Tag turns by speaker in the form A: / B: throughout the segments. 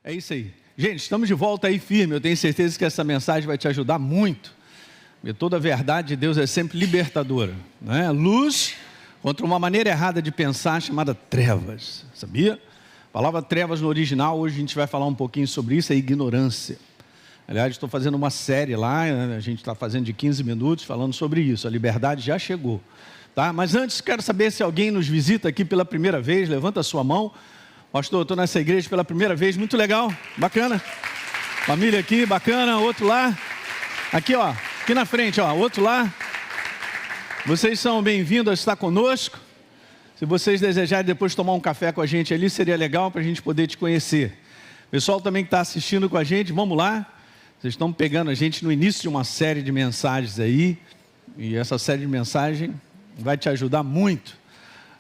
A: É isso aí. Gente, estamos de volta aí firme. Eu tenho certeza que essa mensagem vai te ajudar muito. Porque toda a verdade de Deus é sempre libertadora, né? Luz contra uma maneira errada de pensar chamada trevas. Sabia? A palavra trevas no original, hoje a gente vai falar um pouquinho sobre isso, é ignorância. Aliás, estou fazendo uma série lá, a gente está fazendo de 15 minutos falando sobre isso. A liberdade já chegou. Tá? Mas antes, quero saber se alguém nos visita aqui pela primeira vez. Levanta a sua mão. Pastor, eu estou nessa igreja pela primeira vez, muito legal, bacana. Família aqui, bacana, outro lá. Aqui, ó, aqui na frente, ó, outro lá. Vocês são bem-vindos a estar conosco. Se vocês desejarem depois tomar um café com a gente ali, seria legal para a gente poder te conhecer. Pessoal também que está assistindo com a gente, vamos lá. Vocês estão pegando a gente no início de uma série de mensagens aí. E essa série de mensagens vai te ajudar muito.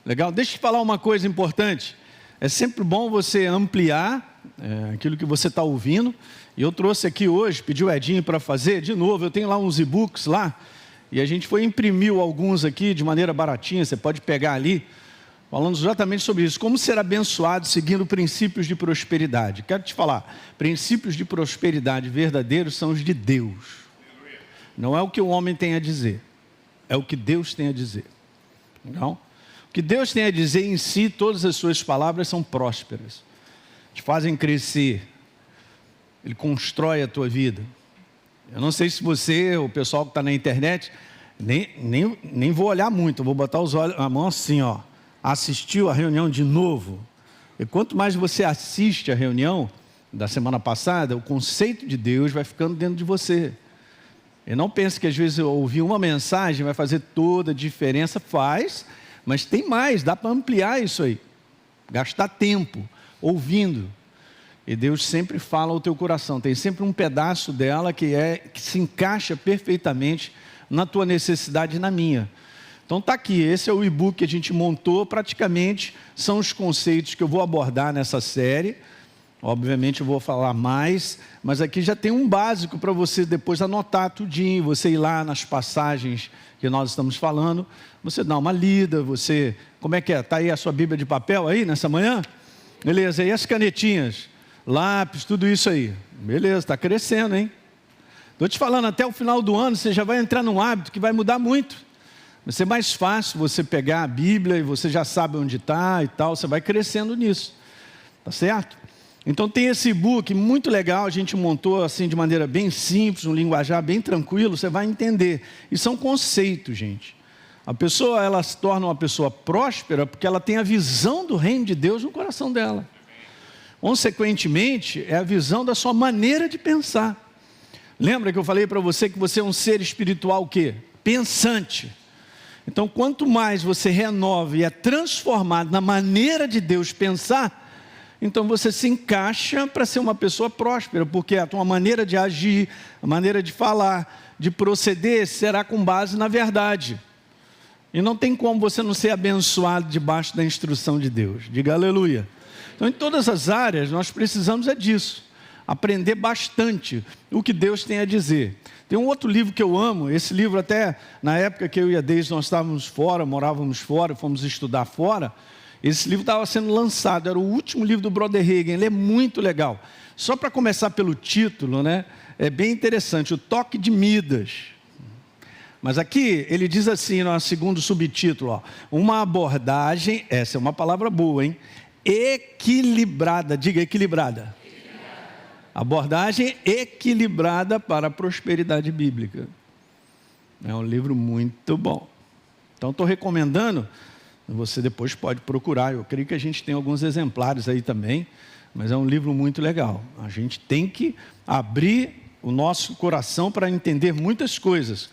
A: Legal? Deixa eu te falar uma coisa importante. É sempre bom você ampliar aquilo que você está ouvindo. E eu trouxe aqui hoje, pedi o Edinho para fazer. De novo, eu tenho lá uns e-books lá. E a gente imprimiu alguns aqui de maneira baratinha. Você pode pegar ali, falando exatamente sobre isso. Como ser abençoado seguindo princípios de prosperidade. Quero te falar, princípios de prosperidade verdadeiros são os de Deus. Não é o que o homem tem a dizer. É o que Deus tem a dizer. Não? O que Deus tem a dizer em si, todas as suas palavras são prósperas. Te fazem crescer. Ele constrói a tua vida. Eu não sei se você, o pessoal que está na internet, nem vou olhar muito, eu vou botar a mão assim, ó. Assistiu a reunião de novo. E quanto mais você assiste a reunião da semana passada, o conceito de Deus vai ficando dentro de você. E não pense que às vezes eu ouvir uma mensagem vai fazer toda a diferença. Faz, mas tem mais, dá para ampliar isso aí. Gastar tempo ouvindo. E Deus sempre fala ao teu coração. Tem sempre um pedaço dela que se encaixa perfeitamente na tua necessidade e na minha. Então está aqui, esse é o e-book que a gente montou. Praticamente são os conceitos que eu vou abordar nessa série. Obviamente eu vou falar mais, mas aqui já tem um básico para você depois anotar tudinho, você ir lá nas passagens que nós estamos falando, você dá uma lida, você... Como é que é? Está aí a sua Bíblia de papel aí nessa manhã? Beleza, e as canetinhas, lápis, tudo isso aí. Beleza, está crescendo, hein? Estou te falando, até o final do ano você já vai entrar num hábito que vai mudar muito. Vai ser mais fácil você pegar a Bíblia e você já sabe onde está e tal, você vai crescendo nisso. Tá certo? Então tem esse e-book muito legal, a gente montou assim de maneira bem simples, um linguajar bem tranquilo, você vai entender. E são conceitos, gente. A pessoa, ela se torna uma pessoa próspera porque ela tem a visão do reino de Deus no coração dela. Consequentemente, é a visão da sua maneira de pensar. Lembra que eu falei para você que você é um ser espiritual o quê? Pensante. Então, quanto mais você renova e é transformado na maneira de Deus pensar, então você se encaixa para ser uma pessoa próspera, porque a tua maneira de agir, a maneira de falar, de proceder, será com base na verdade. E não tem como você não ser abençoado debaixo da instrução de Deus. Diga aleluia. Então, em todas as áreas, nós precisamos disso. Aprender bastante o que Deus tem a dizer. Tem um outro livro que eu amo, esse livro até, na época que eu e a Deise, nós estávamos fora, morávamos fora, fomos estudar fora, esse livro estava sendo lançado, era o último livro do Brother Hagin, ele é muito legal. Só para começar pelo título, né, é bem interessante, o toque de Midas. Mas aqui ele diz assim, no segundo subtítulo, ó, uma abordagem, essa é uma palavra boa, hein? Equilibrada, diga equilibrada. Abordagem equilibrada para a prosperidade bíblica. É um livro muito bom. Então estou recomendando, você depois pode procurar, eu creio que a gente tem alguns exemplares aí também, mas é um livro muito legal. A gente tem que abrir o nosso coração para entender muitas coisas.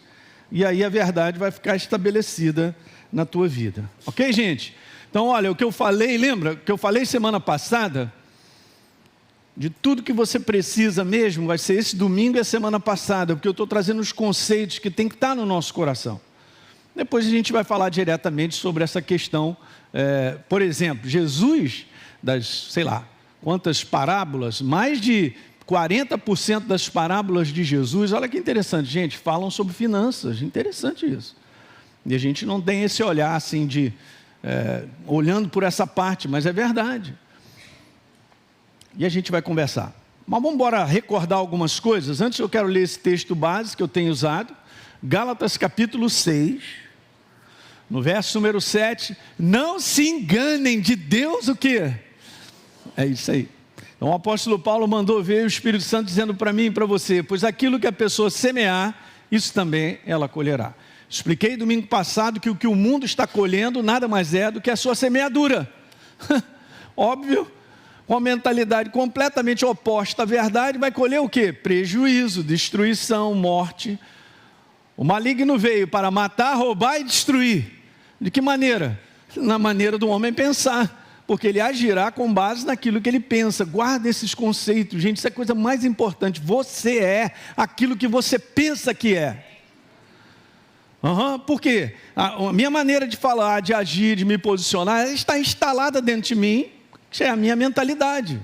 A: E aí a verdade vai ficar estabelecida na tua vida. Ok, gente? Então, olha, o que eu falei, lembra? O que eu falei semana passada, de tudo que você precisa mesmo, vai ser esse domingo e a semana passada, porque eu estou trazendo os conceitos que tem que estar no nosso coração. Depois a gente vai falar diretamente sobre essa questão. Por exemplo, Jesus, das, sei lá, quantas parábolas, mais de 40% das parábolas de Jesus, olha que interessante, gente, falam sobre finanças, interessante isso. E a gente não tem esse olhar assim de, olhando por essa parte, mas é verdade. E a gente vai conversar. Mas vamos embora recordar algumas coisas. Antes eu quero ler esse texto base que eu tenho usado. Gálatas capítulo 6, no verso número 7. Não se enganem, de Deus o quê? É isso aí. Então o apóstolo Paulo mandou ver o Espírito Santo dizendo para mim e para você: pois aquilo que a pessoa semear, isso também ela colherá. Expliquei domingo passado que o que o mundo está colhendo nada mais é do que a sua semeadura. Óbvio. Com a mentalidade completamente oposta à verdade, vai colher o quê? Prejuízo, destruição, morte. O maligno veio para matar, roubar e destruir. De que maneira? Na maneira do homem pensar, porque ele agirá com base naquilo que ele pensa. Guarda esses conceitos, gente, isso é a coisa mais importante. Você é aquilo que você pensa que é. Por quê? A minha maneira de falar, de agir, de me posicionar, está instalada dentro de mim. Isso é a minha mentalidade.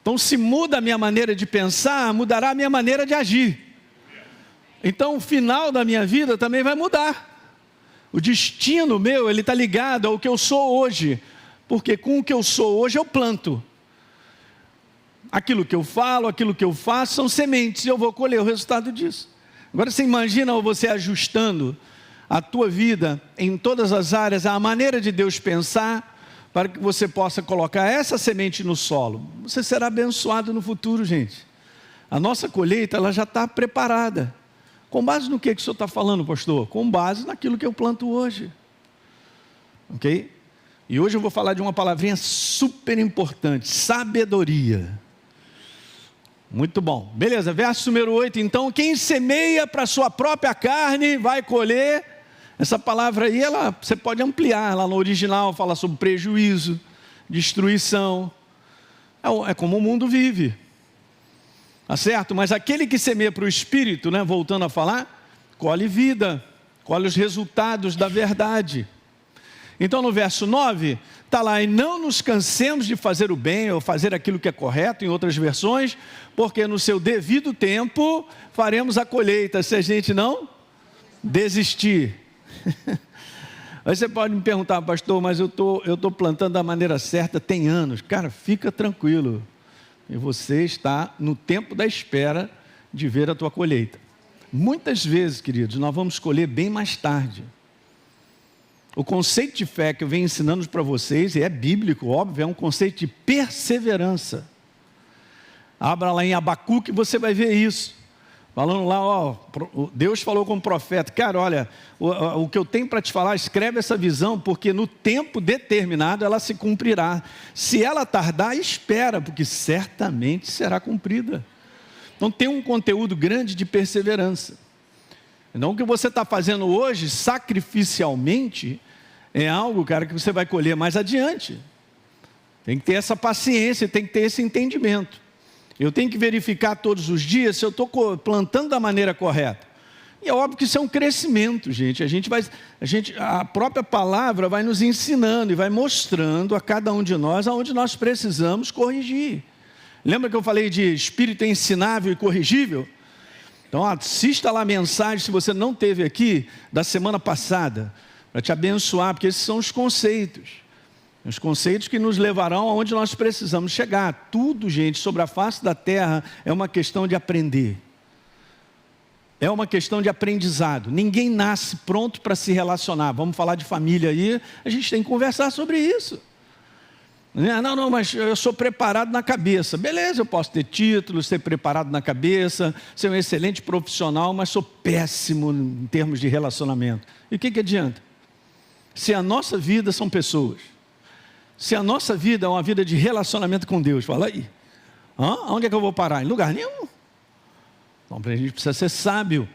A: Então, se muda a minha maneira de pensar, mudará a minha maneira de agir. Então, o final da minha vida também vai mudar. O destino meu, ele está ligado ao que eu sou hoje. Porque com o que eu sou hoje, eu planto. Aquilo que eu falo, aquilo que eu faço, são sementes. E eu vou colher o resultado disso. Agora, você imagina você ajustando a tua vida em todas as áreas, a maneira de Deus pensar, para que você possa colocar essa semente no solo. Você será abençoado no futuro, gente. A nossa colheita, ela já está preparada. Com base no que o senhor está falando, pastor? Com base naquilo que eu planto hoje. Ok? E hoje eu vou falar de uma palavrinha super importante: sabedoria. Muito bom. Beleza, verso número 8. Então, quem semeia para a sua própria carne vai colher. Essa palavra aí, você pode ampliar. Lá no original fala sobre prejuízo, destruição. É como o mundo vive. Tá certo? Mas aquele que semeia para o Espírito, né, voltando a falar, colhe vida, colhe os resultados da verdade. Então no verso 9, está lá: e não nos cansemos de fazer o bem, ou fazer aquilo que é correto, em outras versões, porque no seu devido tempo faremos a colheita, se a gente não desistir. Aí você pode me perguntar: pastor, mas eu estou plantando da maneira certa tem anos. Cara, fica tranquilo, e você está no tempo da espera de ver a tua colheita. Muitas vezes, queridos, nós vamos colher bem mais tarde. O conceito de fé que eu venho ensinando para vocês, e é bíblico, óbvio, é um conceito de perseverança. Abra lá em Abacuque, você vai ver isso. Falando lá, Deus falou com o profeta: cara, olha, o que eu tenho para te falar, escreve essa visão, porque no tempo determinado ela se cumprirá. Se ela tardar, espera, porque certamente será cumprida. Então tem um conteúdo grande de perseverança. Então o que você está fazendo hoje, sacrificialmente, é algo, cara, que você vai colher mais adiante. Tem que ter essa paciência, tem que ter esse entendimento. Eu tenho que verificar todos os dias se eu estou plantando da maneira correta. E é óbvio que isso é um crescimento, gente. A própria palavra vai nos ensinando e vai mostrando a cada um de nós aonde nós precisamos corrigir. Lembra que eu falei de espírito ensinável e corrigível? Então assista lá a mensagem, se você não teve aqui, da semana passada, para te abençoar, porque esses são os conceitos. Os conceitos que nos levarão aonde nós precisamos chegar. Tudo, gente, sobre a face da terra é uma questão de aprender. É uma questão de aprendizado. Ninguém nasce pronto para se relacionar. Vamos falar de família aí, a gente tem que conversar sobre isso. Não, mas eu sou preparado na cabeça. Beleza, eu posso ter títulos, ser preparado na cabeça, ser um excelente profissional, mas sou péssimo em termos de relacionamento. E o que adianta? Se a nossa vida são pessoas, se a nossa vida é uma vida de relacionamento com Deus, fala aí. Onde é que eu vou parar? Em lugar nenhum. Então, a gente precisa ser sábio,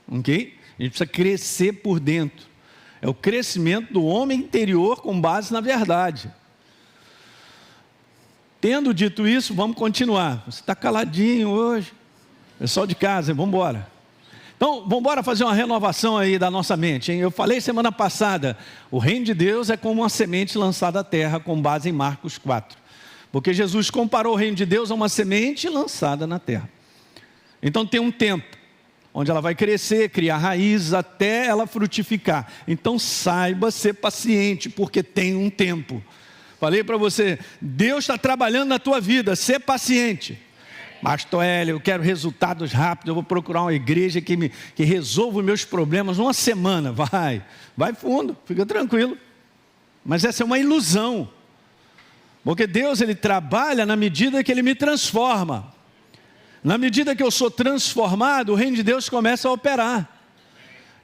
A: ok? A gente precisa crescer por dentro. É o crescimento do homem interior com base na verdade. Tendo dito isso, vamos continuar. Você está caladinho hoje. Pessoal de casa, vamos embora. Então, vamos embora fazer uma renovação aí da nossa mente, hein? Eu falei semana passada, o reino de Deus é como uma semente lançada à terra, com base em Marcos 4. Porque Jesus comparou o reino de Deus a uma semente lançada na terra. Então tem um tempo, onde ela vai crescer, criar raízes, até ela frutificar. Então saiba ser paciente, porque tem um tempo. Falei para você, Deus está trabalhando na tua vida, ser paciente. Pastor Hélio, eu quero resultados rápidos, eu vou procurar uma igreja que resolva os meus problemas numa semana. Vai fundo, fica tranquilo. Mas essa é uma ilusão. Porque Deus, Ele trabalha na medida que Ele me transforma. Na medida que eu sou transformado, o reino de Deus começa a operar.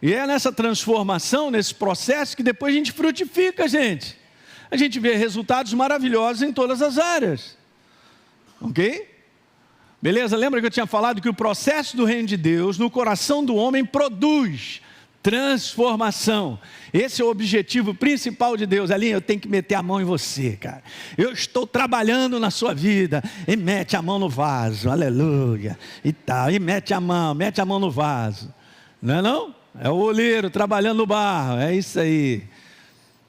A: E é nessa transformação, nesse processo, que depois a gente frutifica, gente. A gente vê resultados maravilhosos em todas as áreas. Ok? Beleza? Lembra que eu tinha falado que o processo do reino de Deus no coração do homem produz transformação. Esse é o objetivo principal de Deus. Alinha, eu tenho que meter a mão em você, cara. Eu estou trabalhando na sua vida. E mete a mão no vaso, aleluia. E tal, e mete a mão no vaso. Não é não? É o oleiro trabalhando no barro, é isso aí.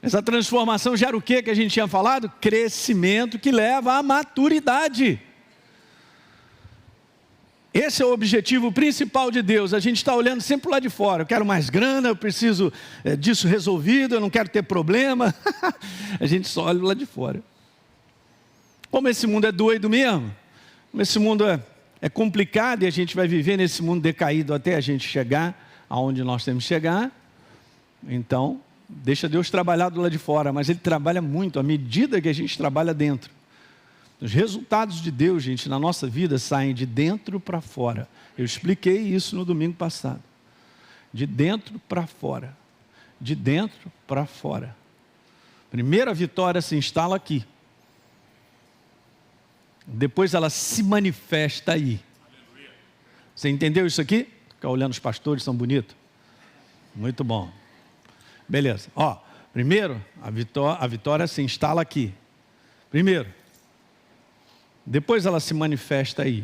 A: Essa transformação gera o que a gente tinha falado? Crescimento que leva à maturidade. Esse é o objetivo principal de Deus. A gente está olhando sempre lá de fora. Eu quero mais grana, eu preciso disso resolvido, eu não quero ter problema. A gente só olha lá de fora. Como esse mundo é doido mesmo, como esse mundo é complicado e a gente vai viver nesse mundo decaído até a gente chegar aonde nós temos que chegar, então, deixa Deus trabalhar do lado de fora, mas Ele trabalha muito à medida que a gente trabalha dentro. Os resultados de Deus, gente, na nossa vida saem de dentro para fora. Eu expliquei isso no domingo passado. De dentro para fora. De dentro para fora. Primeiro a vitória se instala aqui. Depois ela se manifesta aí. Você entendeu isso aqui? Ficar olhando os pastores, são bonitos. Muito bom. Beleza. Primeiro a vitória se instala aqui. Primeiro. Depois ela se manifesta aí.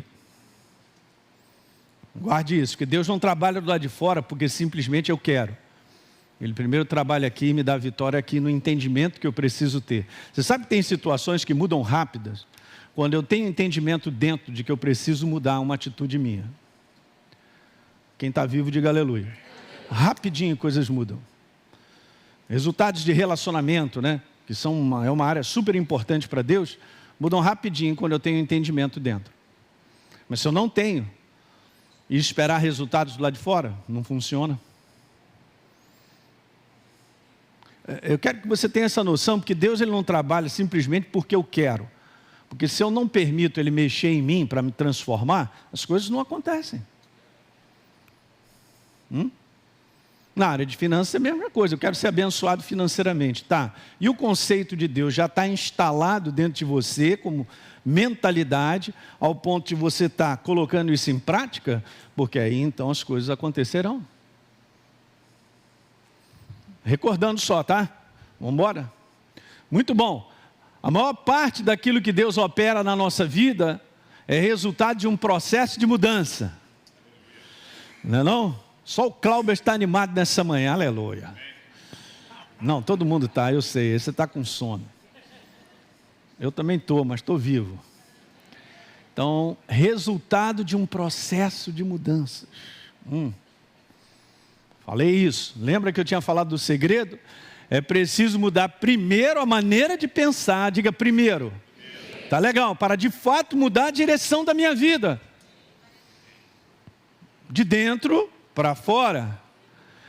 A: Guarde isso, porque Deus não trabalha do lado de fora porque simplesmente eu quero. Ele primeiro trabalha aqui e me dá a vitória aqui no entendimento que eu preciso ter. Você sabe que tem situações que mudam rápidas? Quando eu tenho entendimento dentro de que eu preciso mudar uma atitude minha. Quem está vivo, diga aleluia. Rapidinho coisas mudam. Resultados de relacionamento, né? Que é uma área super importante para Deus, mudam rapidinho quando eu tenho entendimento dentro. Mas se eu não tenho, e esperar resultados do lado de fora, não funciona. Eu quero que você tenha essa noção, porque Deus Ele não trabalha simplesmente porque eu quero. Porque se eu não permito Ele mexer em mim para me transformar, as coisas não acontecem. Na área de finanças é a mesma coisa, eu quero ser abençoado financeiramente, tá? E o conceito de Deus já está instalado dentro de você como mentalidade, ao ponto de você estar colocando isso em prática, porque aí então as coisas acontecerão. Recordando só, tá? Vamos embora? Muito bom. A maior parte daquilo que Deus opera na nossa vida é resultado de um processo de mudança. Não é não? Só o Cláudio está animado nessa manhã, aleluia. Não, todo mundo está, eu sei, você está com sono. Eu também estou, mas estou vivo. Então, resultado de um processo de mudanças. Falei isso. Lembra que eu tinha falado do segredo? É preciso mudar primeiro a maneira de pensar. Diga primeiro. Tá legal, para de fato mudar a direção da minha vida. De dentro para fora.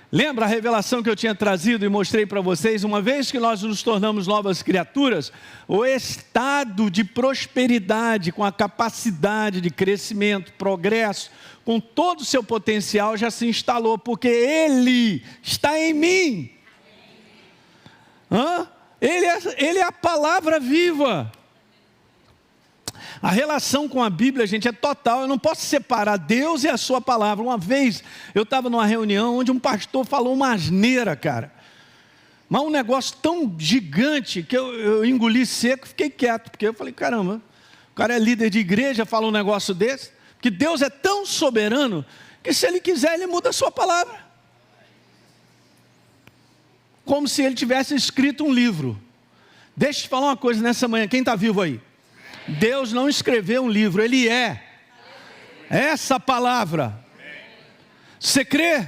A: Lembra a revelação que eu tinha trazido e mostrei para vocês? Uma vez que nós nos tornamos novas criaturas, o estado de prosperidade, com a capacidade de crescimento, progresso, com todo o seu potencial já se instalou, porque Ele está em mim. Ele é a palavra viva. A relação com a Bíblia, gente, é total. Eu não posso separar Deus e a sua palavra. Uma vez eu estava numa reunião onde um pastor falou uma asneira, cara. Mas um negócio tão gigante que eu engoli seco e fiquei quieto. Porque eu falei, caramba, o cara é líder de igreja, fala um negócio desse. Porque Deus é tão soberano que se Ele quiser, Ele muda a sua palavra. Como se Ele tivesse escrito um livro. Deixa eu te falar uma coisa nessa manhã, quem está vivo aí? Deus não escreveu um livro, Ele é essa palavra. Você crê?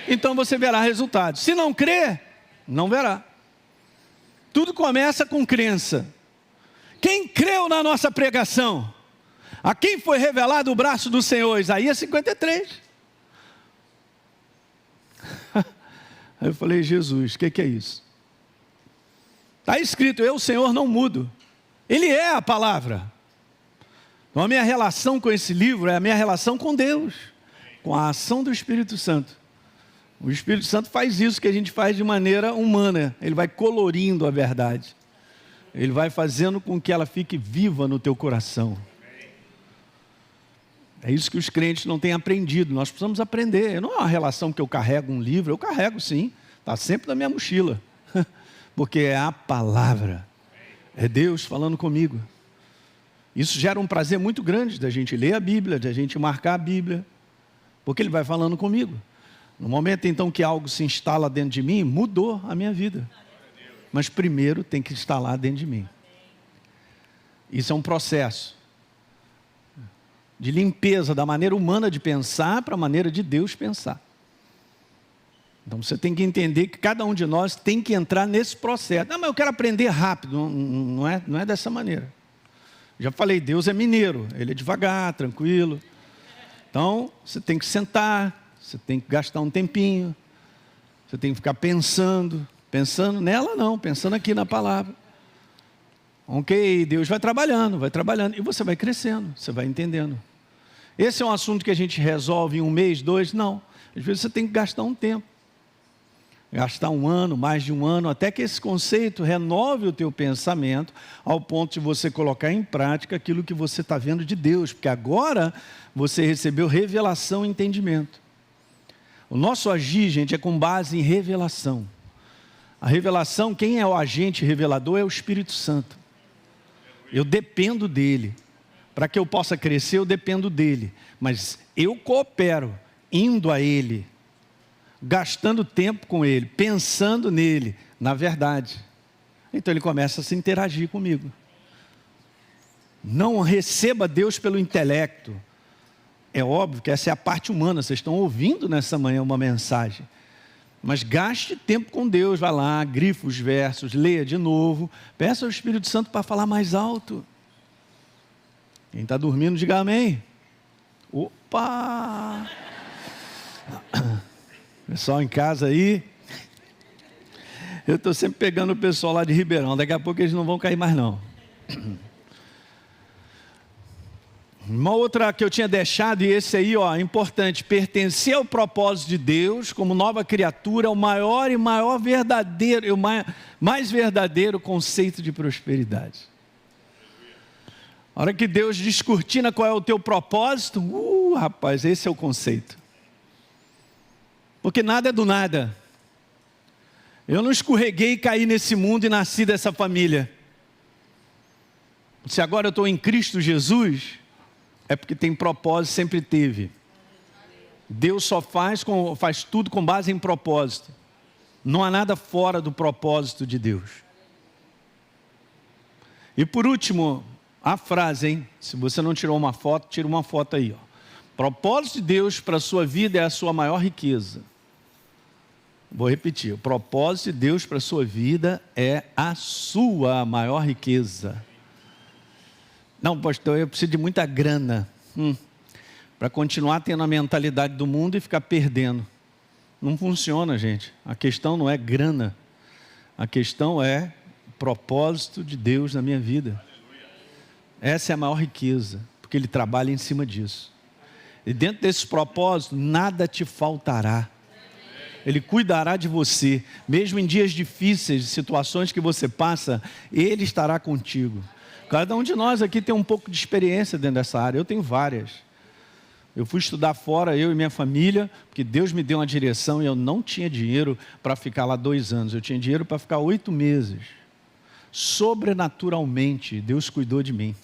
A: Então você verá resultados. Se não crê, não verá. Tudo começa com crença. Quem creu na nossa pregação? A quem foi revelado o braço do Senhor? Isaías 53. Aí eu falei, Jesus, o que é isso? Está escrito, eu, Senhor, não mudo. Ele é a palavra. Então a minha relação com esse livro é a minha relação com Deus, com a ação do Espírito Santo. O Espírito Santo faz isso que a gente faz de maneira humana. Ele vai colorindo a verdade. Ele vai fazendo com que ela fique viva no teu coração. É isso que os crentes não têm aprendido. Nós precisamos aprender. Não é uma relação que eu carrego um livro. Eu carrego sim. Está sempre na minha mochila. Porque é a palavra. É Deus falando comigo. Isso gera um prazer muito grande da gente ler a Bíblia, da gente marcar a Bíblia. Porque Ele vai falando comigo. No momento então que algo se instala dentro de mim, mudou a minha vida. Mas primeiro tem que instalar dentro de mim. Isso é um processo de limpeza da maneira humana de pensar para a maneira de Deus pensar. Então você tem que entender que cada um de nós tem que entrar nesse processo. Não, mas eu quero aprender rápido. Não é dessa maneira. Já falei, Deus é mineiro. Ele é devagar, tranquilo. Então você tem que sentar. Você tem que gastar um tempinho, você tem que ficar pensando nela não, pensando aqui na palavra. Ok, Deus vai trabalhando, e você vai crescendo, você vai entendendo. Esse é um assunto que a gente resolve em 1 mês, 2, não. Às vezes você tem que gastar um tempo, gastar 1 ano, mais de 1 ano, até que esse conceito renove o teu pensamento, ao ponto de você colocar em prática aquilo que você está vendo de Deus, porque agora você recebeu revelação e entendimento. O nosso agir, gente, é com base em revelação. A revelação, quem é o agente revelador é o Espírito Santo. Eu dependo dele. Para que eu possa crescer, eu dependo dele. Mas eu coopero, indo a ele, gastando tempo com ele, pensando nele, na verdade. Então ele começa a se interagir comigo. Não receba Deus pelo intelecto. É óbvio que essa é a parte humana, vocês estão ouvindo nessa manhã uma mensagem. Mas gaste tempo com Deus, vai lá, grifa os versos, leia de novo, peça ao Espírito Santo para falar mais alto. Quem está dormindo, diga amém. Opa! Pessoal em casa aí, eu estou sempre pegando o pessoal lá de Ribeirão, daqui a pouco eles não vão cair mais não. Uma outra que eu tinha deixado, e esse aí, importante, pertencer ao propósito de Deus, como nova criatura, é o maior verdadeiro, mais verdadeiro conceito de prosperidade. A hora que Deus descortina qual é o teu propósito, rapaz, esse é o conceito. Porque nada é do nada. Eu não escorreguei e caí nesse mundo e nasci dessa família. Se agora eu estou em Cristo Jesus, é porque tem propósito, sempre teve. Deus só faz tudo com base em propósito. Não há nada fora do propósito de Deus. E por último, a frase, hein? Se você não tirou uma foto, tira uma foto aí. Propósito de Deus para a sua vida é a sua maior riqueza. Vou repetir. O propósito de Deus para a sua vida é a sua maior riqueza. Não, pastor, eu preciso de muita grana para continuar tendo a mentalidade do mundo e ficar perdendo. Não funciona, gente. A questão não é grana. A questão é o propósito de Deus na minha vida. Essa é a maior riqueza, porque Ele trabalha em cima disso. E dentro desse propósito, nada te faltará. Ele cuidará de você. Mesmo em dias difíceis, situações que você passa, Ele estará contigo. Cada um de nós aqui tem um pouco de experiência dentro dessa área. Eu tenho várias. Eu fui estudar fora, eu e minha família, porque Deus me deu uma direção e eu não tinha dinheiro para ficar lá 2 anos. Eu tinha dinheiro para ficar 8 meses. Sobrenaturalmente, Deus cuidou de mim.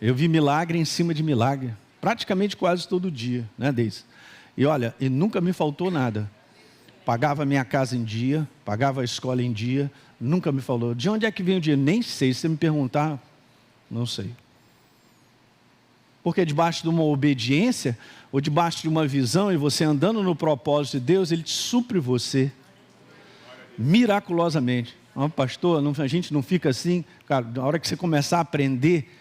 A: Eu vi milagre em cima de milagre. Praticamente quase todo dia, né, Deise? E olha, e nunca me faltou nada. Pagava a minha casa em dia, pagava a escola em dia, nunca me falou. De onde é que vem o dinheiro? Nem sei, se você me perguntar... Não sei. Porque debaixo de uma obediência, ou debaixo de uma visão, e você andando no propósito de Deus, Ele te supre você, miraculosamente. Pastor, a gente não fica assim. Cara, na hora que você começar a aprender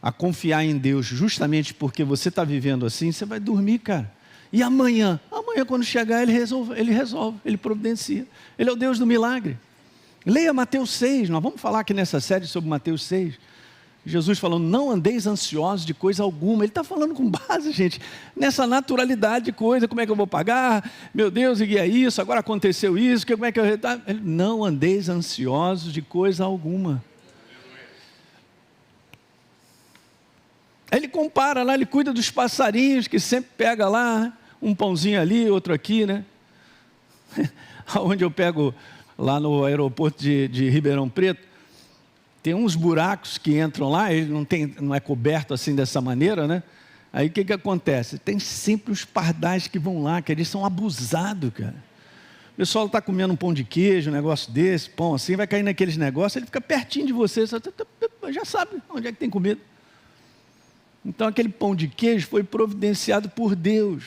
A: a confiar em Deus, justamente porque você está vivendo assim, você vai dormir, cara. E amanhã? Amanhã, quando chegar, ele resolve, ele providencia. Ele é o Deus do milagre. Leia Mateus 6, nós vamos falar aqui nessa série sobre Mateus 6. Jesus falando, não andeis ansiosos de coisa alguma. Ele está falando com base, gente, nessa naturalidade de coisa. Como é que eu vou pagar? Meu Deus, e é isso, agora aconteceu isso, como é que eu... Não andeis ansiosos de coisa alguma. Ele compara lá, ele cuida dos passarinhos, que sempre pega lá, um pãozinho ali, outro aqui, né? Onde eu pego, lá no aeroporto de Ribeirão Preto, tem uns buracos que entram lá, ele não é coberto assim dessa maneira, né? Aí o que acontece? Tem sempre os pardais que vão lá, que eles são abusados, cara. O pessoal está comendo um pão de queijo, um negócio desse, pão assim, vai cair naqueles negócios, ele fica pertinho de você, já sabe onde é que tem comida. Então aquele pão de queijo foi providenciado por Deus.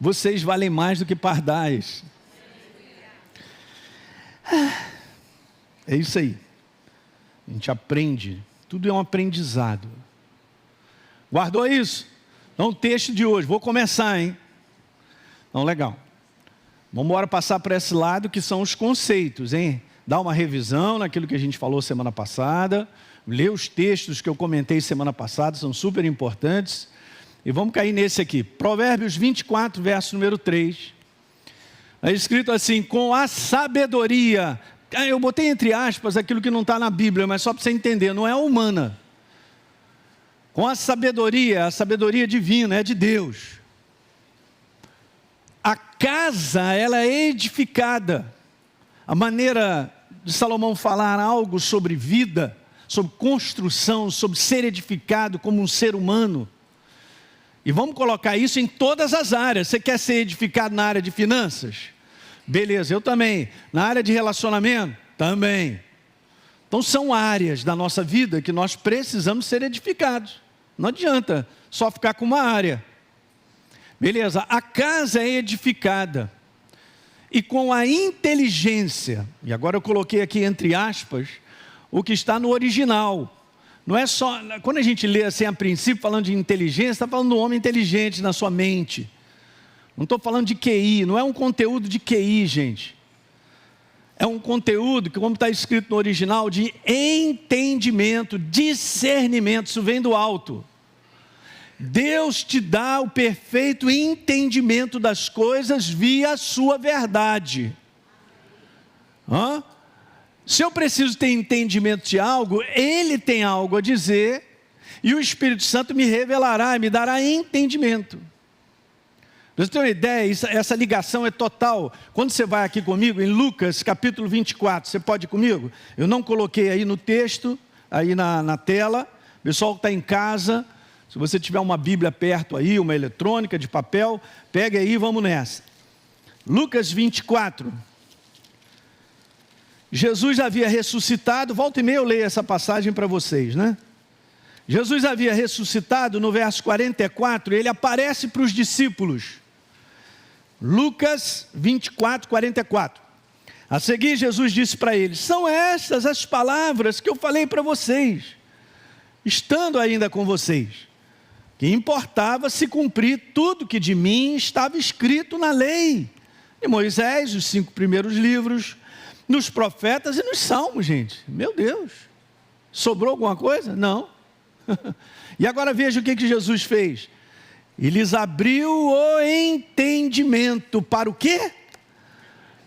A: Vocês valem mais do que pardais. É isso aí. A gente aprende. Tudo é um aprendizado. Guardou isso? Então o texto de hoje. Vou começar, hein? Então legal. Vamos embora passar para esse lado que são os conceitos, hein? Dá uma revisão naquilo que a gente falou semana passada. Lê os textos que eu comentei semana passada. São super importantes. E vamos cair nesse aqui, Provérbios 24, verso número 3. É escrito assim, com a sabedoria. Eu botei entre aspas aquilo que não está na Bíblia, mas só para você entender, não é humana. Com a sabedoria divina, é de Deus. A casa, ela é edificada. A maneira de Salomão falar algo sobre vida, sobre construção, sobre ser edificado como um ser humano. E vamos colocar isso em todas as áreas. Você quer ser edificado na área de finanças? Beleza, eu também. Na área de relacionamento? Também. Então são áreas da nossa vida que nós precisamos ser edificados. Não adianta só ficar com uma área. Beleza, a casa é edificada. E com a inteligência, e agora eu coloquei aqui entre aspas, o que está no original. Não é só, quando a gente lê assim a princípio, falando de inteligência, está falando do homem inteligente na sua mente. Não estou falando de QI, não é um conteúdo de QI, gente. É um conteúdo que, como está escrito no original, de entendimento, discernimento, isso vem do alto. Deus te dá o perfeito entendimento das coisas via a sua verdade. Se eu preciso ter entendimento de algo, Ele tem algo a dizer, e o Espírito Santo me revelará, me dará entendimento. Para você ter uma ideia, essa ligação é total. Quando você vai aqui comigo, em Lucas capítulo 24, você pode ir comigo? Eu não coloquei aí no texto, aí na tela, o pessoal que está em casa, se você tiver uma Bíblia perto aí, uma eletrônica de papel, pega aí e vamos nessa. Lucas 24. Jesus havia ressuscitado, volta e meia eu leio essa passagem para vocês, né? Jesus havia ressuscitado, no verso 44, ele aparece para os discípulos. Lucas 24, 44. A seguir, Jesus disse para eles, são estas as palavras que eu falei para vocês, estando ainda com vocês, que importava se cumprir tudo que de mim estava escrito na lei, de Moisés, os 5 primeiros livros, nos profetas e nos salmos, gente. Meu Deus, sobrou alguma coisa? Não. E agora veja o que Jesus fez. Ele lhes abriu o entendimento para o quê?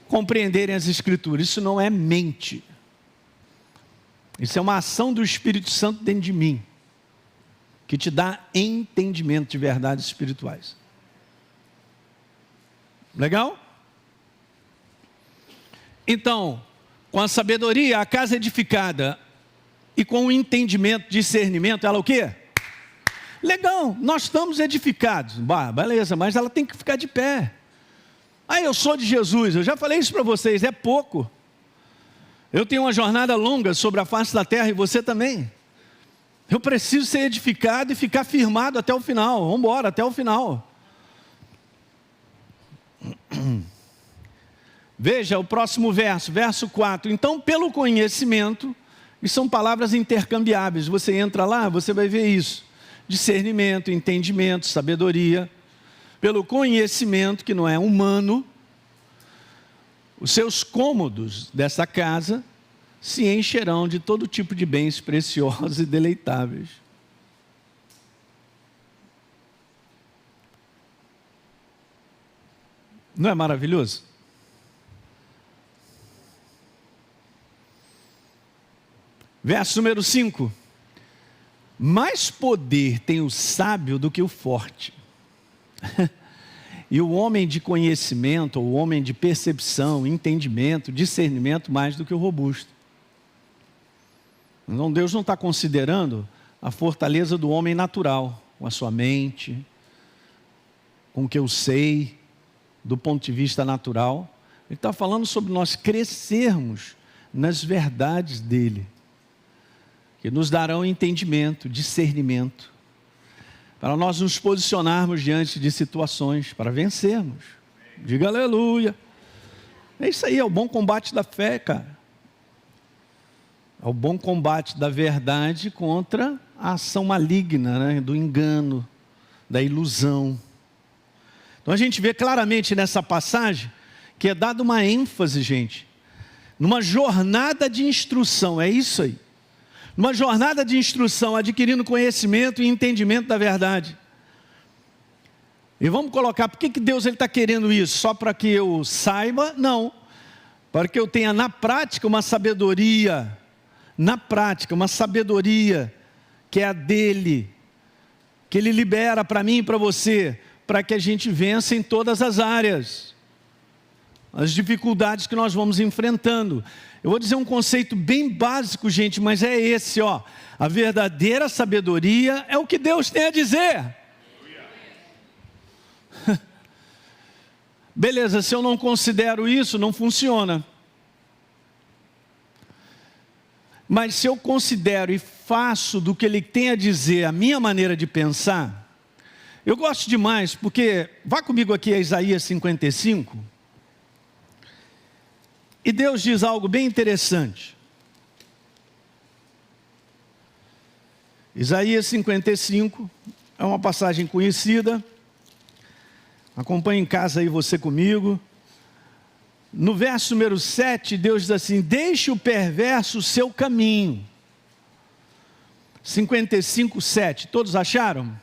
A: Compreenderem as Escrituras. Isso não é mente. Isso é uma ação do Espírito Santo dentro de mim, que te dá entendimento de verdades espirituais. Legal? Então, com a sabedoria, a casa edificada, e com o entendimento, discernimento, ela o quê? Legal, nós estamos edificados. Beleza, mas ela tem que ficar de pé. Eu sou de Jesus, eu já falei isso para vocês, é pouco. Eu tenho uma jornada longa sobre a face da terra e você também. Eu preciso ser edificado e ficar firmado até o final. Vamos embora, até o final. Veja o próximo verso, verso 4. Então, pelo conhecimento, e são palavras intercambiáveis. Você entra lá, você vai ver isso. Discernimento, entendimento, sabedoria. Pelo conhecimento, que não é humano, os seus cômodos dessa casa se encherão de todo tipo de bens preciosos e deleitáveis. Não é maravilhoso? Verso número 5. Mais poder tem o sábio do que o forte. E o homem de conhecimento, ou o homem de percepção, entendimento, discernimento, mais do que o robusto. Então Deus não está considerando a fortaleza do homem natural, com a sua mente, com o que eu sei, do ponto de vista natural. Ele está falando sobre nós crescermos nas verdades dele, que nos darão entendimento, discernimento, para nós nos posicionarmos diante de situações, para vencermos. Diga aleluia. É isso aí, é o bom combate da fé, cara. É o bom combate da verdade contra a ação maligna, né? Do engano, da ilusão. Então a gente vê claramente nessa passagem que é dada uma ênfase, gente, numa jornada de instrução, é isso aí. Numa jornada de instrução, adquirindo conhecimento e entendimento da verdade. E vamos colocar, por que Deus está querendo isso? Só para que eu saiba? Não. Para que eu tenha na prática uma sabedoria, uma sabedoria que é a dele, que ele libera para mim e para você, para que a gente vença em todas as áreas, as dificuldades que nós vamos enfrentando. Eu vou dizer um conceito bem básico, gente, mas é esse, ó. A verdadeira sabedoria é o que Deus tem a dizer. Beleza, se eu não considero isso, não funciona. Mas se eu considero e faço do que ele tem a dizer a minha maneira de pensar, eu gosto demais, porque, vá comigo aqui a Isaías 55, e Deus diz algo bem interessante. Isaías 55, é uma passagem conhecida, acompanhe em casa aí você comigo. No verso número 7, Deus diz assim: deixe o perverso o seu caminho. 55, 7, todos acharam?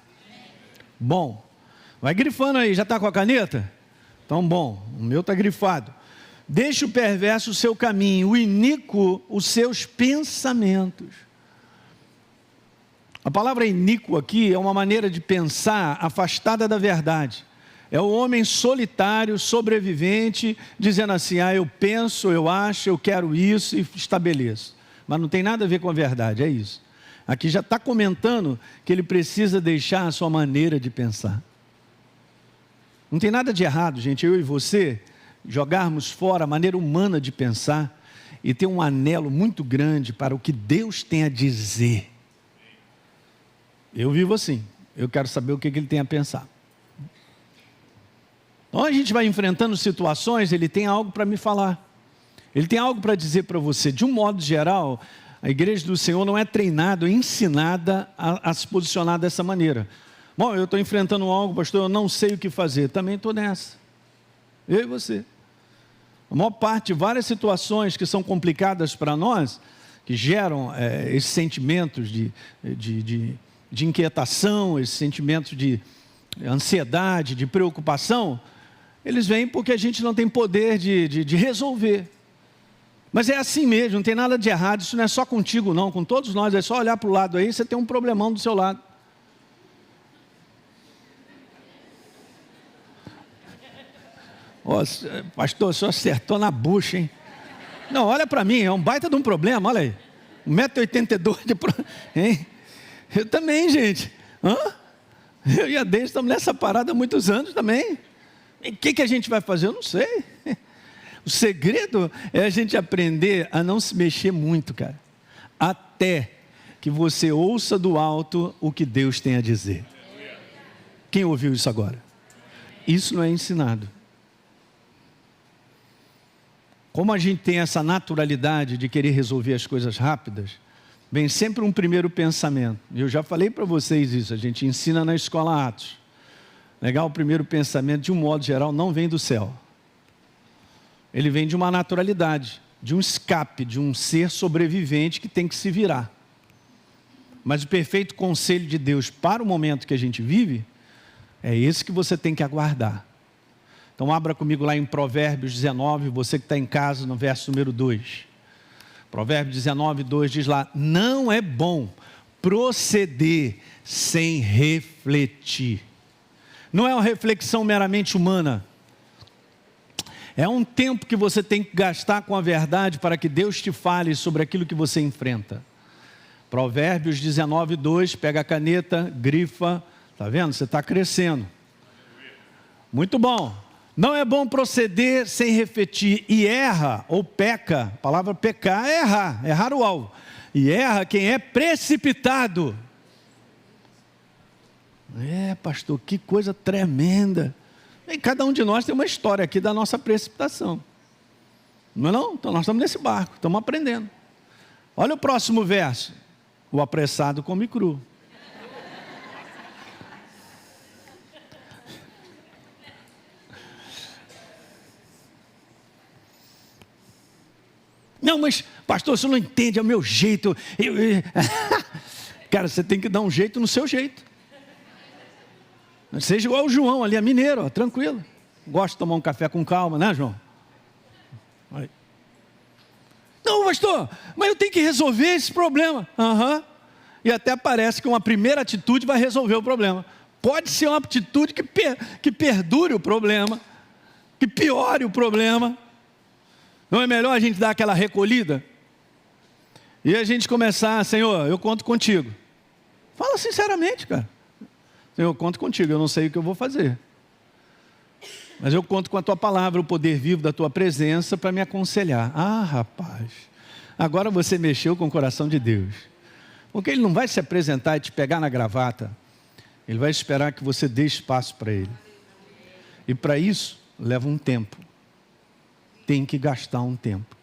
A: Bom, vai grifando aí, já está com a caneta? Então bom, o meu está grifado. Deixe o perverso o seu caminho, o iníquo os seus pensamentos. A palavra iníquo aqui é uma maneira de pensar afastada da verdade. É o homem solitário, sobrevivente, dizendo assim: eu penso, eu acho, eu quero isso e estabeleço. Mas não tem nada a ver com a verdade, é isso. Aqui já está comentando que ele precisa deixar a sua maneira de pensar. Não tem nada de errado, gente, eu e você jogarmos fora a maneira humana de pensar e ter um anelo muito grande para o que Deus tem a dizer. Eu vivo assim, eu quero saber o que ele tem a pensar. Então a gente vai enfrentando situações, ele tem algo para me falar. Ele tem algo para dizer para você. De um modo geral, a igreja do Senhor não é treinada, é ensinada a se posicionar dessa maneira. Bom, eu estou enfrentando algo, pastor, eu não sei o que fazer. Também estou nessa. Eu e você. A maior parte, várias situações que são complicadas para nós, que geram esses sentimentos de inquietação, esses sentimentos de ansiedade, de preocupação, eles vêm porque a gente não tem poder de resolver. Mas é assim mesmo, não tem nada de errado, isso não é só contigo não, com todos nós, é só olhar para o lado aí, você tem um problemão do seu lado. Pastor, o senhor acertou na bucha, hein? Não, olha para mim, é um baita de um problema, olha aí. 1,82 m hein? Eu também, gente. Eu e a Deise estamos nessa parada há muitos anos também. E o que a gente vai fazer? Eu não sei. O segredo é a gente aprender a não se mexer muito, cara. Até que você ouça do alto o que Deus tem a dizer. Quem ouviu isso agora? Isso não é ensinado. Como a gente tem essa naturalidade de querer resolver as coisas rápidas, vem sempre um primeiro pensamento. Eu já falei para vocês isso, a gente ensina na escola Atos. Legal? O primeiro pensamento, de um modo geral, não vem do céu. Ele vem de uma naturalidade, de um escape, de um ser sobrevivente que tem que se virar. Mas o perfeito conselho de Deus para o momento que a gente vive, é esse que você tem que aguardar. Então abra comigo lá em Provérbios 19, você que está em casa, no verso número 2. Provérbios 19, 2 diz lá: não é bom proceder sem refletir. Não é uma reflexão meramente humana. É um tempo que você tem que gastar com a verdade para que Deus te fale sobre aquilo que você enfrenta. Provérbios 19, 2, pega a caneta, grifa, está vendo? Você está crescendo. Muito bom. Não é bom proceder sem refletir, e erra ou peca, a palavra pecar é errar, errar o alvo. E erra quem é precipitado. Pastor, que coisa tremenda. E cada um de nós tem uma história aqui da nossa precipitação. Não é não? Então nós estamos nesse barco, estamos aprendendo. Olha o próximo verso. O apressado come cru. Não, mas pastor, você não entende, é o meu jeito. Cara, você tem que dar um jeito no seu jeito. Seja igual o João ali, é mineiro, ó, tranquilo. Gosta de tomar um café com calma, né, João? Aí. Não, pastor, mas eu tenho que resolver esse problema. E até parece que uma primeira atitude vai resolver o problema. Pode ser uma atitude que perdure o problema, que piore o problema. Não é melhor a gente dar aquela recolhida? E a gente começar: Senhor, eu conto contigo. Fala sinceramente, cara. Senhor, eu conto contigo, eu não sei o que eu vou fazer. Mas eu conto com a tua palavra, o poder vivo da tua presença para me aconselhar. Ah, rapaz, agora você mexeu com o coração de Deus. Porque Ele não vai se apresentar e te pegar na gravata. Ele vai esperar que você dê espaço para Ele. E para isso, leva um tempo. Tem que gastar um tempo.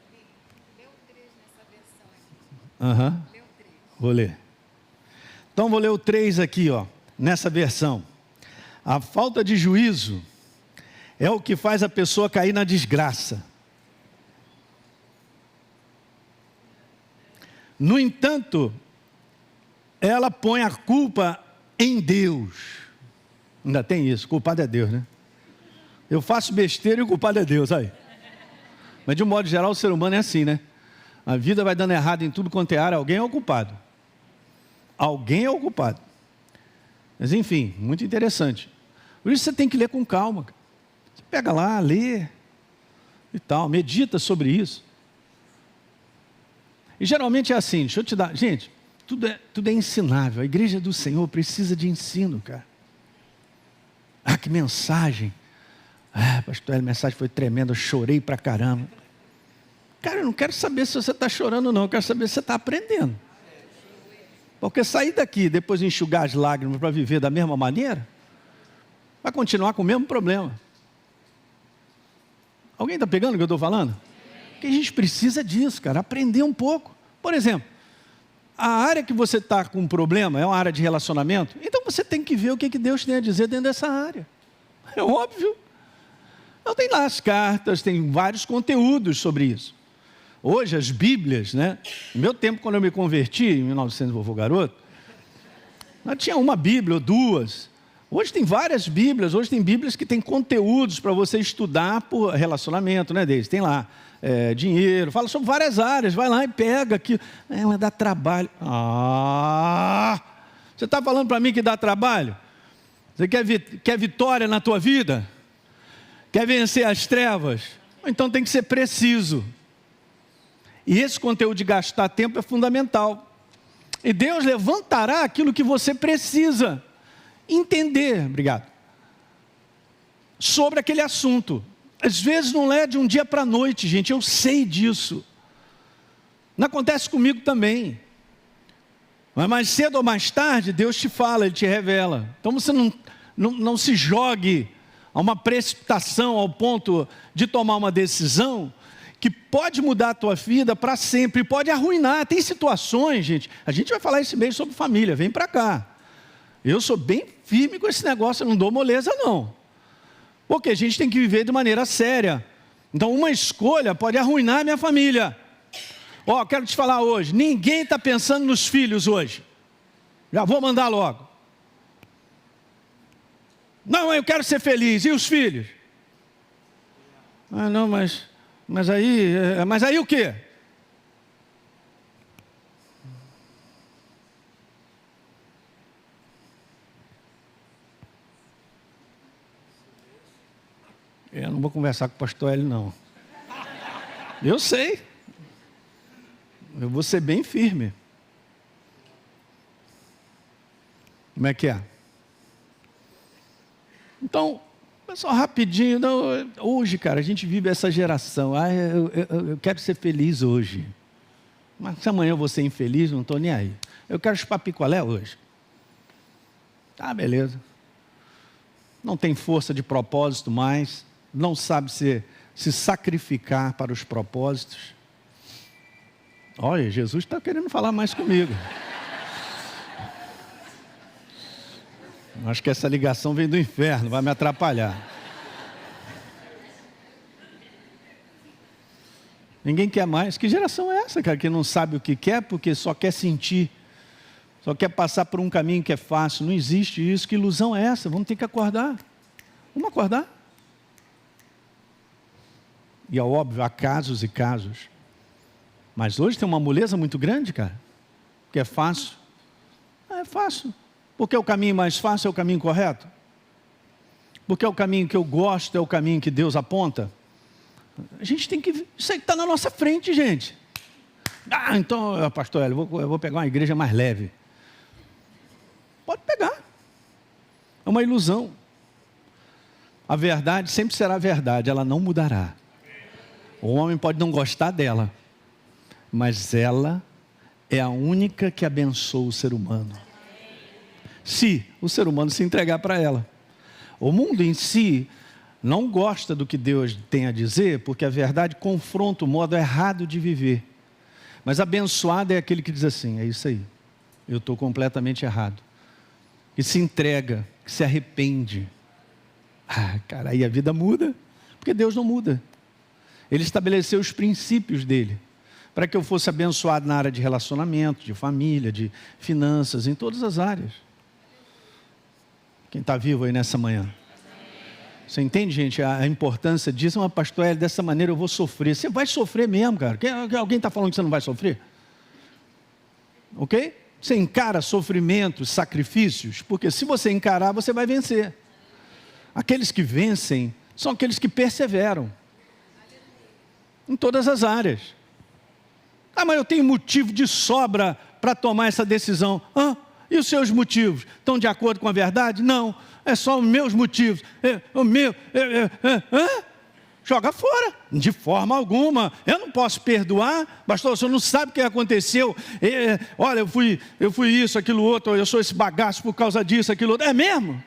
A: Vou ler. Então vou ler o 3 aqui, ó, nessa versão. A falta de juízo é o que faz a pessoa cair na desgraça. No entanto, ela põe a culpa em Deus. Ainda tem isso, culpado é Deus, né? Eu faço besteira e o culpado é Deus, aí. Mas de um modo geral o ser humano é assim, né? A vida vai dando errado em tudo quanto é área, alguém é o culpado. Alguém é o culpado. Mas enfim, muito interessante. Por isso você tem que ler com calma. Você pega lá, lê e tal, medita sobre isso. E geralmente é assim, deixa eu te dar... Gente, tudo é ensinável. A igreja do Senhor precisa de ensino, cara. Ah, que mensagem. Ah, pastor, a mensagem foi tremenda, eu chorei pra caramba. Cara, eu não quero saber se você está chorando não, eu quero saber se você está aprendendo. Porque sair daqui, depois de enxugar as lágrimas para viver da mesma maneira, vai continuar com o mesmo problema. Alguém está pegando o que eu estou falando? Porque a gente precisa disso, cara, aprender um pouco. Por exemplo, a área que você está com um problema é uma área de relacionamento, então você tem que ver o que Deus tem a dizer dentro dessa área. É óbvio. Então tem lá as cartas, tem vários conteúdos sobre isso. Hoje as Bíblias, né? No meu tempo, quando eu me converti, em 1900, vovô garoto, nós tinha uma Bíblia ou duas. Hoje tem várias Bíblias, hoje tem Bíblias que tem conteúdos para você estudar por relacionamento, né, deles. Tem lá dinheiro, fala sobre várias áreas, vai lá e pega aqui. Mas dá trabalho. Você está falando para mim que dá trabalho? Você quer vitória na tua vida? Quer vencer as trevas? Então tem que ser preciso. E esse conteúdo de gastar tempo é fundamental. E Deus levantará aquilo que você precisa entender, obrigado, sobre aquele assunto. Às vezes não é de um dia para a noite, gente, eu sei disso. Não acontece comigo também. Mas mais cedo ou mais tarde, Deus te fala, Ele te revela. Então você não se jogue a uma precipitação ao ponto de tomar uma decisão que pode mudar a tua vida para sempre, pode arruinar. Tem situações, gente, a gente vai falar esse mês sobre família, vem para cá. Eu sou bem firme com esse negócio, eu não dou moleza não. Porque a gente tem que viver de maneira séria. Então uma escolha pode arruinar a minha família. Ó, quero te falar hoje, ninguém está pensando nos filhos hoje. Já vou mandar logo. Não, eu quero ser feliz. E os filhos? Ah, não, mas aí o quê? Eu não vou conversar com o pastor Hélio, não. Eu sei. Eu vou ser bem firme. Como é que é? Então, só rapidinho. Não, hoje, cara, a gente vive essa geração. Eu quero ser feliz hoje. Mas se amanhã eu vou ser infeliz, não estou nem aí. Eu quero chupar picolé hoje. Tá, beleza. Não tem força de propósito mais. Não sabe se sacrificar para os propósitos. Olha, Jesus está querendo falar mais comigo. Acho que essa ligação vem do inferno, vai me atrapalhar. Ninguém quer mais. Que geração é essa, cara, que não sabe o que quer porque só quer sentir, só quer passar por um caminho que é fácil? Não existe isso. Que ilusão é essa? Vamos ter que acordar. Vamos acordar. E é óbvio, há casos e casos. Mas hoje tem uma moleza muito grande, cara, que é fácil. É fácil. Porque o caminho mais fácil é o caminho correto? Porque é o caminho que eu gosto, é o caminho que Deus aponta? A gente tem que... Isso aí está na nossa frente, gente. Ah, então, pastor Hélio, eu vou pegar uma igreja mais leve. Pode pegar. É uma ilusão. A verdade sempre será verdade, ela não mudará. O homem pode não gostar dela, mas ela é a única que abençoa o ser humano. Se o ser humano se entregar para ela. O mundo em si não gosta do que Deus tem a dizer, porque a verdade confronta o modo errado de viver. Mas abençoado é aquele que diz assim: é isso aí, eu estou completamente errado. Que se entrega, que se arrepende. Ah, cara, aí a vida muda, porque Deus não muda. Ele estabeleceu os princípios dele, para que eu fosse abençoado na área de relacionamento, de família, de finanças, em todas as áreas. Quem está vivo aí nessa manhã? Você entende, gente, a importância disso? Mas, pastor Hélio, dessa maneira eu vou sofrer. Você vai sofrer mesmo, cara. Alguém está falando que você não vai sofrer? Ok? Você encara sofrimentos, sacrifícios, porque se você encarar, você vai vencer. Aqueles que vencem são aqueles que perseveram. Em todas as áreas. Ah, mas eu tenho motivo de sobra para tomar essa decisão. Ah, e os seus motivos? Estão de acordo com a verdade? Não, é só os meus motivos. Joga fora, de forma alguma. Eu não posso perdoar. Pastor, o senhor não sabe o que aconteceu. Olha, eu fui isso, aquilo outro, eu sou esse bagaço por causa disso, aquilo outro. É mesmo?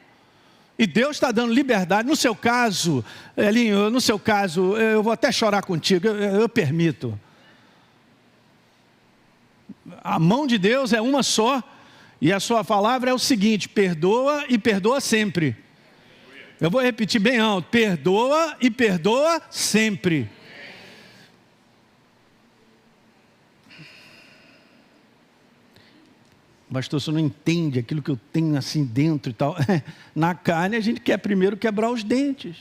A: E Deus está dando liberdade. No seu caso, Elinho, no seu caso, eu vou até chorar contigo, eu permito. A mão de Deus é uma só, e a sua palavra é o seguinte: perdoa e perdoa sempre. Eu vou repetir bem alto: perdoa e perdoa sempre. Pastor, você não entende aquilo que eu tenho assim dentro e tal. Na carne a gente quer primeiro quebrar os dentes.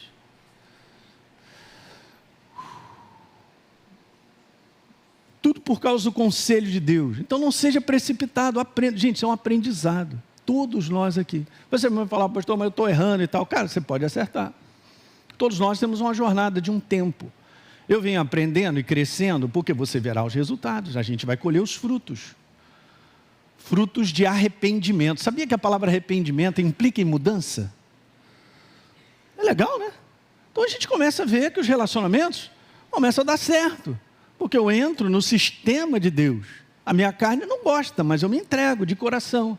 A: Tudo por causa do conselho de Deus. Então não seja precipitado, aprenda. Gente, isso é um aprendizado. Todos nós aqui. Você vai falar: pastor, mas eu estou errando e tal. Cara, você pode acertar. Todos nós temos uma jornada de um tempo. Eu venho aprendendo e crescendo porque você verá os resultados. A gente vai colher os frutos. Frutos de arrependimento. Sabia que a palavra arrependimento implica em mudança? É legal, né? Então a gente começa a ver que os relacionamentos começam a dar certo. Porque eu entro no sistema de Deus. A minha carne não gosta, mas eu me entrego de coração.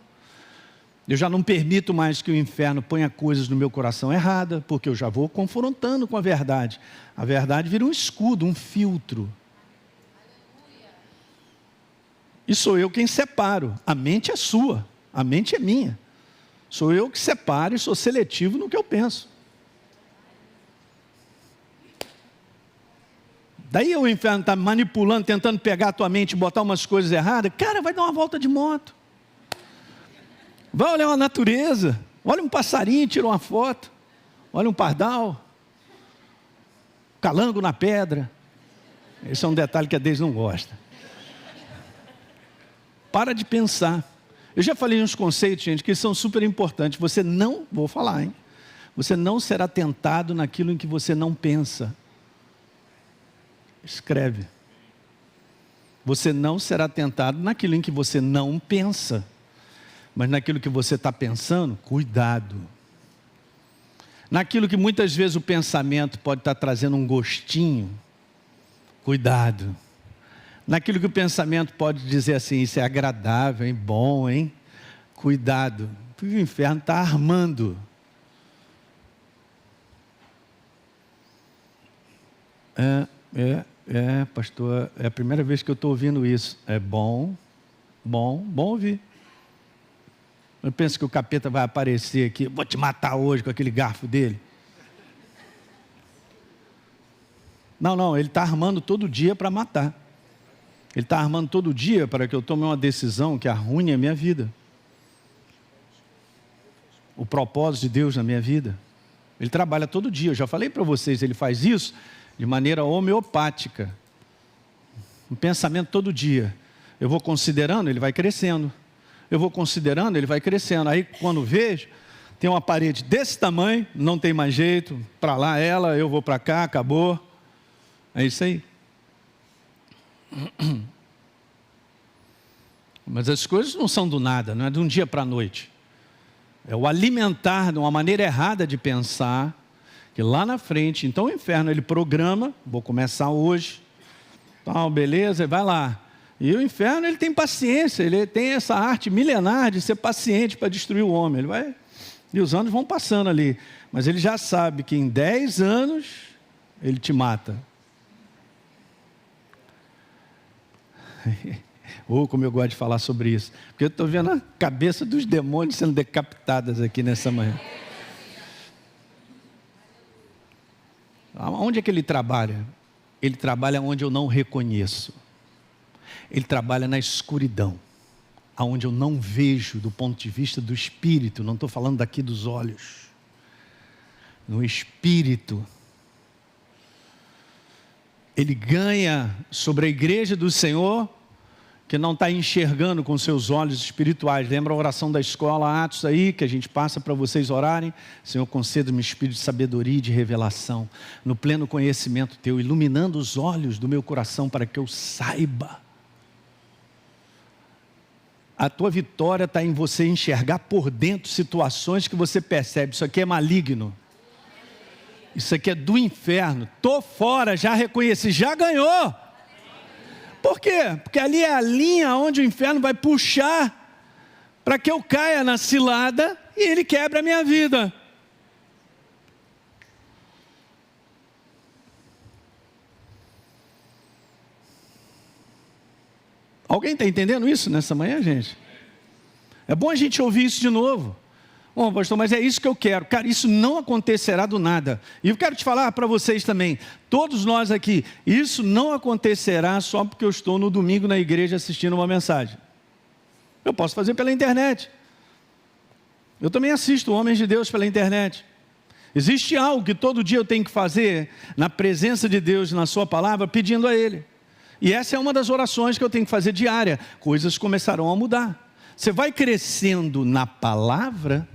A: Eu já não permito mais que o inferno ponha coisas no meu coração errada, porque eu já vou confrontando com a verdade. A verdade vira um escudo, um filtro. E sou eu quem separo. A mente é sua, a mente é minha. Sou eu que separo e sou seletivo no que eu penso. Daí o inferno está manipulando, tentando pegar a tua mente e botar umas coisas erradas. Cara, vai dar uma volta de moto. Vai olhar a natureza. Olha um passarinho, tira uma foto. Olha um pardal. Calango na pedra. Esse é um detalhe que a Deise não gosta. Para de pensar. Eu já falei uns conceitos, gente, que são super importantes. Você não, vou falar, hein? Você não será tentado naquilo em que você não pensa. Escreve. Você não será tentado naquilo em que você não pensa. Mas naquilo que você está pensando, cuidado. Naquilo que muitas vezes o pensamento pode estar trazendo um gostinho, cuidado. Naquilo que o pensamento pode dizer assim, isso é agradável, hein, bom, hein? Cuidado, porque o inferno está armando. Pastor, é a primeira vez que eu estou ouvindo isso. É bom ouvir. Eu penso que o capeta vai aparecer aqui, vou te matar hoje com aquele garfo dele. Não, ele está armando todo dia para matar. Ele está armando todo dia para que eu tome uma decisão que arruine a minha vida. O propósito de Deus na minha vida. Ele trabalha todo dia, eu já falei para vocês, ele faz isso de maneira homeopática. Um pensamento todo dia. Eu vou considerando, ele vai crescendo. Eu vou considerando, ele vai crescendo. Aí quando vejo, tem uma parede desse tamanho, não tem mais jeito, para lá ela, eu vou para cá, acabou. É isso aí. Mas as coisas não são do nada, não é de um dia para a noite. É o alimentar de uma maneira errada de pensar, que lá na frente, então o inferno ele programa, vou começar hoje, tal, beleza, vai lá. E o inferno ele tem paciência, ele tem essa arte milenar de ser paciente para destruir o homem. Ele vai, e os anos vão passando ali, mas ele já sabe que em 10 anos ele te mata. Como eu gosto de falar sobre isso, porque eu estou vendo a cabeça dos demônios sendo decapitadas aqui nessa manhã. Onde é que ele trabalha? Ele trabalha onde eu não reconheço. Ele trabalha na escuridão, aonde eu não vejo do ponto de vista do espírito, não estou falando daqui dos olhos. No espírito. Ele ganha sobre a igreja do Senhor, que não está enxergando com seus olhos espirituais. Lembra a oração da escola Atos aí, que a gente passa para vocês orarem? Senhor, conceda-me espírito de sabedoria e de revelação, no pleno conhecimento teu, iluminando os olhos do meu coração para que eu saiba. A tua vitória está em você enxergar por dentro situações que você percebe. Isso aqui é maligno. Isso aqui é do inferno. Estou fora, já reconheci, já ganhou. Por quê? Porque ali é a linha onde o inferno vai puxar para que eu caia na cilada e ele quebra a minha vida. Alguém está entendendo isso nessa manhã, gente? É bom a gente ouvir isso de novo. Bom, pastor, mas é isso que eu quero. Cara, isso não acontecerá do nada. E eu quero te falar para vocês também, todos nós aqui, isso não acontecerá só porque eu estou no domingo na igreja assistindo uma mensagem. Eu posso fazer pela internet. Eu também assisto Homens de Deus pela internet. Existe algo que todo dia eu tenho que fazer na presença de Deus, na sua palavra, pedindo a Ele. E essa é uma das orações que eu tenho que fazer diária. Coisas começarão a mudar. Você vai crescendo na palavra.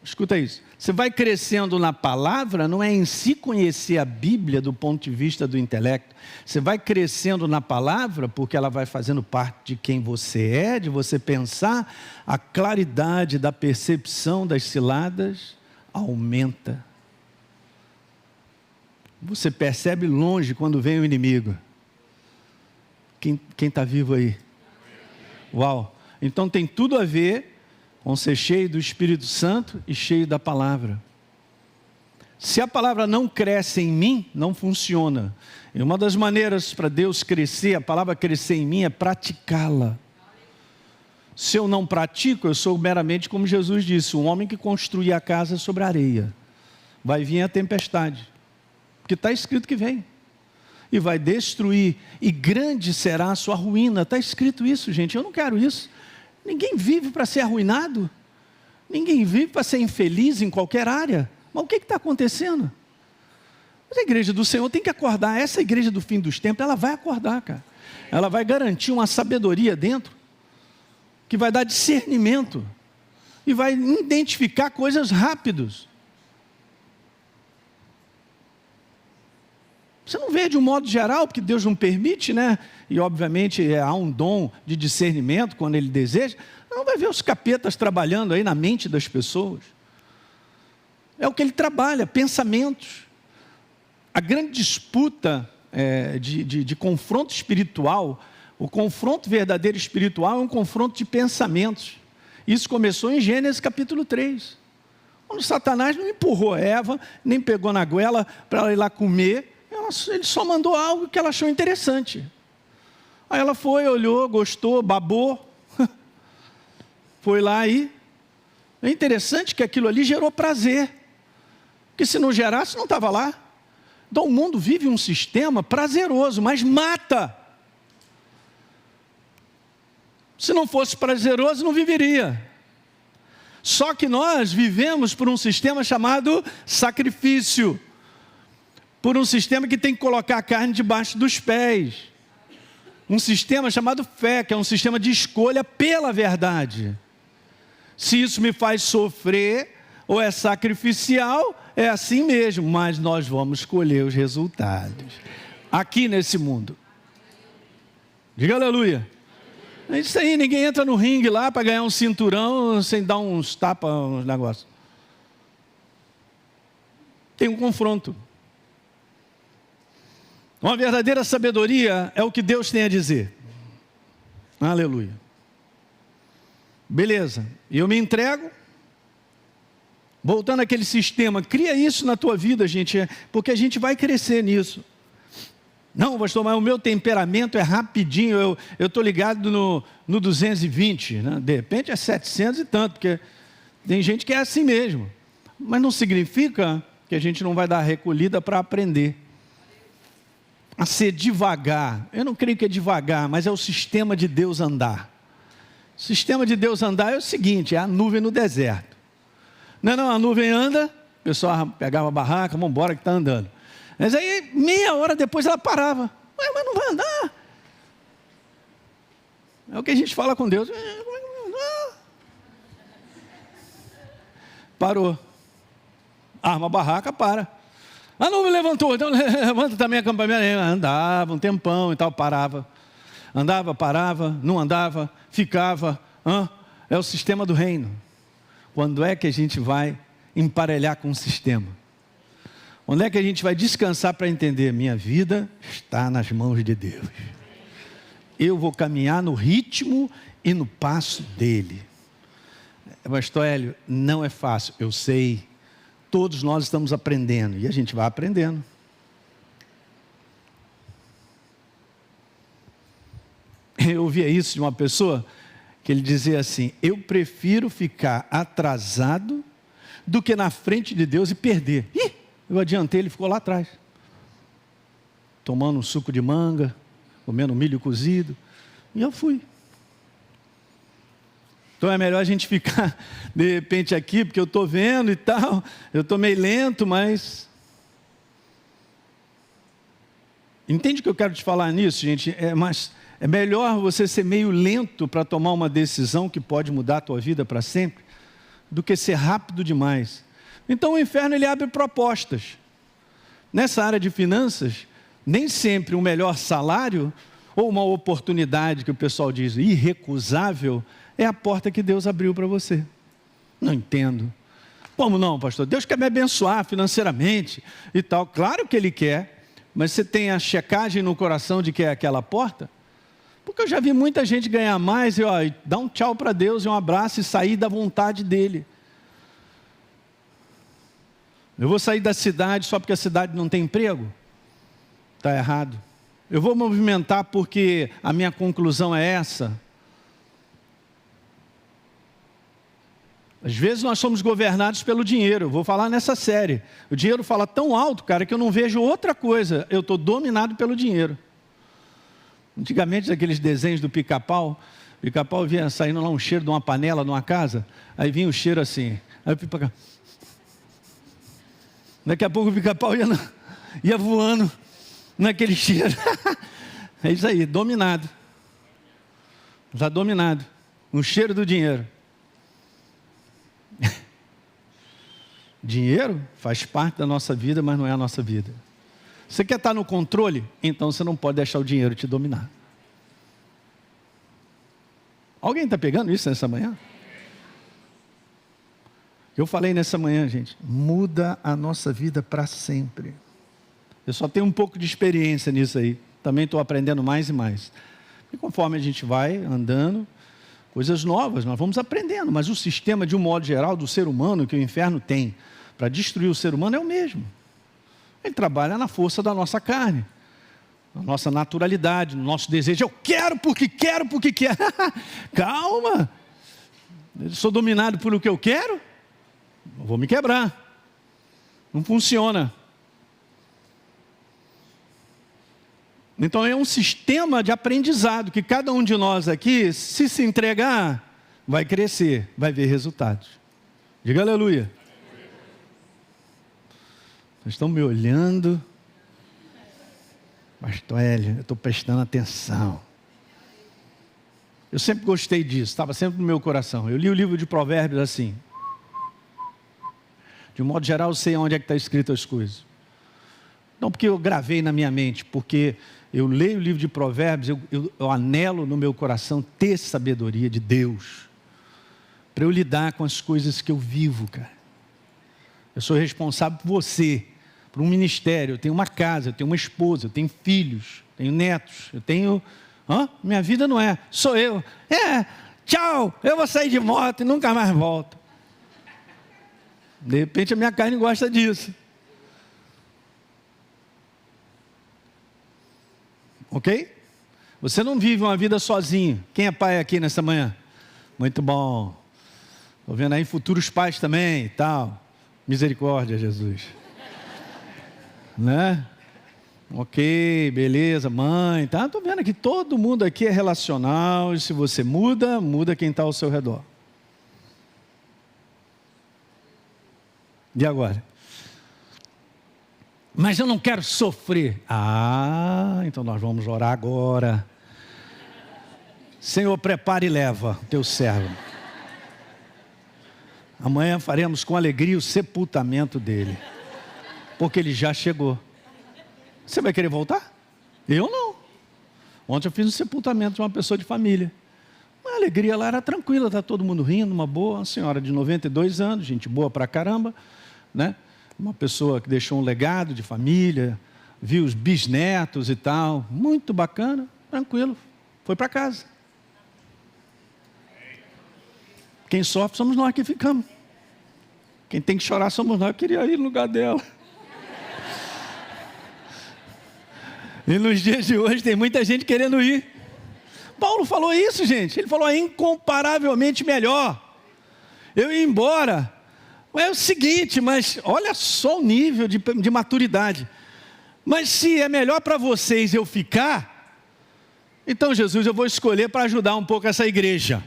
A: Escuta isso. Você vai crescendo na palavra, não é em si conhecer a Bíblia do ponto de vista do intelecto. Você vai crescendo na palavra porque ela vai fazendo parte de quem você é, de você pensar. A claridade da percepção das ciladas aumenta. Você percebe longe quando vem o inimigo. Quem está vivo aí? Uau! Então tem tudo a ver com ser cheio do Espírito Santo e cheio da palavra. Se a palavra não cresce em mim, não funciona. E uma das maneiras para Deus crescer, a palavra crescer em mim, é praticá-la. Se eu não pratico, eu sou meramente, como Jesus disse, um homem que construía a casa sobre a areia. Vai vir a tempestade, porque está escrito que vem. E vai destruir, e grande será a sua ruína. Está escrito isso, gente, eu não quero isso. Ninguém vive para ser arruinado. Ninguém vive para ser infeliz em qualquer área. Mas o que está acontecendo? Mas a igreja do Senhor tem que acordar. Essa igreja do fim dos tempos, ela vai acordar, cara. Ela vai garantir uma sabedoria dentro, que vai dar discernimento, e vai identificar coisas rápidos. Você não vê de um modo geral, porque Deus não permite, né? E obviamente há um dom de discernimento quando Ele deseja. Não vai ver os capetas trabalhando aí na mente das pessoas. É o que Ele trabalha, pensamentos. A grande disputa de confronto espiritual, o confronto verdadeiro espiritual é um confronto de pensamentos. Isso começou em Gênesis capítulo 3. Quando Satanás não empurrou Eva, nem pegou na goela para ela ir lá comer, ele só mandou algo que ela achou interessante. Aí ela foi, olhou, gostou, babou, foi lá e... É interessante que aquilo ali gerou prazer, porque se não gerasse, não estava lá. Então o mundo vive um sistema prazeroso, mas mata. Se não fosse prazeroso, não viveria. Só que nós vivemos por um sistema chamado sacrifício, por um sistema que tem que colocar a carne debaixo dos pés, um sistema chamado fé, que é um sistema de escolha pela verdade. Se isso me faz sofrer, ou é sacrificial, é assim mesmo, mas nós vamos escolher os resultados, aqui nesse mundo. Diga aleluia. É isso aí, ninguém entra no ringue lá para ganhar um cinturão, sem dar uns tapas, uns negócios. Tem um confronto. Uma verdadeira sabedoria é o que Deus tem a dizer. Aleluia. Beleza, e eu me entrego. Voltando àquele sistema, cria isso na tua vida, gente, porque a gente vai crescer nisso. Não, pastor, mas o meu temperamento é rapidinho, eu estou ligado no 220, né? De repente é 700 e tanto, porque tem gente que é assim mesmo. Mas não significa que a gente não vai dar recolhida para aprender. A ser devagar, eu não creio que é devagar, mas é o sistema de Deus andar. O sistema de Deus andar é o seguinte, é a nuvem no deserto. Não, a nuvem anda, o pessoal pegava a barraca, vamos embora que está andando. Mas aí, meia hora depois ela parava. Ué, mas não vai andar. É o que a gente fala com Deus. Como é que não vai andar? Parou. Arma a barraca, para. A nuvem levantou, então levanta também a acampamento. Andava um tempão e tal, parava. Andava, parava, não andava, ficava. É o sistema do reino. Quando é que a gente vai emparelhar com o sistema? Onde é que a gente vai descansar para entender? Minha vida está nas mãos de Deus. Eu vou caminhar no ritmo e no passo dele. Pastor Hélio, não é fácil, eu sei. Todos nós estamos aprendendo e a gente vai aprendendo. Eu ouvia isso de uma pessoa que ele dizia assim: eu prefiro ficar atrasado do que na frente de Deus e perder. Eu adiantei, ele ficou lá atrás, tomando um suco de manga, comendo milho cozido, e eu fui. Então é melhor a gente ficar de repente aqui, porque eu estou vendo e tal, eu estou meio lento, mas... Entende o que eu quero te falar nisso, gente? Mas é melhor você ser meio lento para tomar uma decisão que pode mudar a tua vida para sempre, do que ser rápido demais. Então o inferno ele abre propostas. Nessa área de finanças, nem sempre um melhor salário ou uma oportunidade que o pessoal diz irrecusável é a porta que Deus abriu para você. Não entendo. Como não, pastor? Deus quer me abençoar financeiramente e tal. Claro que Ele quer, mas você tem a checagem no coração de que é aquela porta? Porque eu já vi muita gente ganhar mais e dar um tchau para Deus e um abraço e sair da vontade dele. Eu vou sair da cidade só porque a cidade não tem emprego? Está errado. Eu vou movimentar porque a minha conclusão é essa? Às vezes nós somos governados pelo dinheiro. Eu vou falar nessa série. O dinheiro fala tão alto, cara, que eu não vejo outra coisa. Eu estou dominado pelo dinheiro. Antigamente, aqueles desenhos do Pica-Pau, o Pica-Pau vinha saindo lá um cheiro de uma panela numa casa, aí vinha o cheiro assim. Aí o Pica-Pau... Daqui a pouco o Pica-Pau ia voando naquele cheiro. É isso aí, dominado. Está dominado. Um cheiro do dinheiro. Dinheiro faz parte da nossa vida, mas não é a nossa vida. Você quer estar no controle? Então você não pode deixar o dinheiro te dominar. Alguém está pegando isso nessa manhã? Eu falei nessa manhã, gente, muda a nossa vida para sempre. Eu só tenho um pouco de experiência nisso aí. Também estou aprendendo mais e mais. E conforme a gente vai andando, coisas novas, nós vamos aprendendo. Mas o sistema, de um modo geral, do ser humano, que o inferno tem para destruir o ser humano é o mesmo. Ele trabalha na força da nossa carne, na nossa naturalidade, no nosso desejo. Eu quero porque quero, porque quero. Calma. Eu sou dominado por o que eu quero? Eu vou me quebrar. Não funciona. Então é um sistema de aprendizado que cada um de nós aqui, se entregar, vai crescer, vai ver resultados. Diga aleluia. Vocês estão me olhando? Pastor Hélio, eu estou prestando atenção. Eu sempre gostei disso, estava sempre no meu coração. Eu li o livro de Provérbios assim. De um modo geral, eu sei onde é que está escrito as coisas. Não porque eu gravei na minha mente, porque eu leio o livro de Provérbios, eu anelo no meu coração ter sabedoria de Deus, para eu lidar com as coisas que eu vivo, cara. Eu sou responsável por você, por um ministério, eu tenho uma casa, eu tenho uma esposa, eu tenho filhos, tenho netos, eu tenho... Minha vida não é, sou eu. Tchau, eu vou sair de moto e nunca mais volto. De repente a minha carne gosta disso. Ok? Você não vive uma vida sozinho. Quem é pai aqui nessa manhã? Muito bom. Estou vendo aí futuros pais também e tal. Misericórdia, Jesus. Né? Ok, beleza, mãe, tá? Estou vendo que todo mundo aqui é relacional. E se você muda, muda quem está ao seu redor. E agora? Mas eu não quero sofrer. Então nós vamos orar agora. Senhor, prepara e leva teu servo. Amanhã faremos com alegria o sepultamento dele. Porque ele já chegou. Você vai querer voltar? Eu não. Ontem eu fiz um sepultamento de uma pessoa de família. A alegria lá era tranquila, está todo mundo rindo, uma boa, uma senhora de 92 anos, gente boa pra caramba, né? Uma pessoa que deixou um legado de família, viu os bisnetos e tal, muito bacana, tranquilo, foi para casa. Quem sofre somos nós que ficamos. Quem tem que chorar somos nós. Eu queria ir no lugar dela. E nos dias de hoje tem muita gente querendo ir. Paulo falou isso, gente. Ele falou, é incomparavelmente melhor eu ir embora. É o seguinte, mas olha só o nível de maturidade. Mas se é melhor para vocês eu ficar, então Jesus, eu vou escolher para ajudar um pouco essa igreja.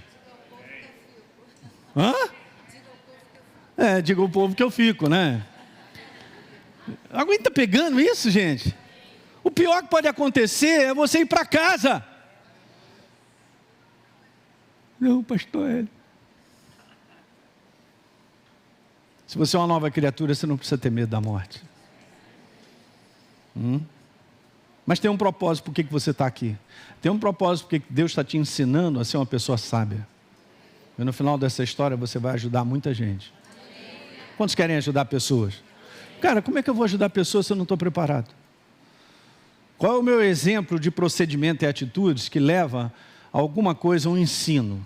A: Diga o povo que eu fico, né? Alguém está pegando isso, gente? O pior que pode acontecer é você ir para casa. Não, pastor Hélio. Se você é uma nova criatura, você não precisa ter medo da morte. Mas tem um propósito por que você está aqui. Tem um propósito porque Deus está te ensinando a ser uma pessoa sábia. E no final dessa história você vai ajudar muita gente. Quantos querem ajudar pessoas? Cara, como é que eu vou ajudar pessoas se eu não estou preparado? Qual é o meu exemplo de procedimento e atitudes que leva a alguma coisa, um ensino?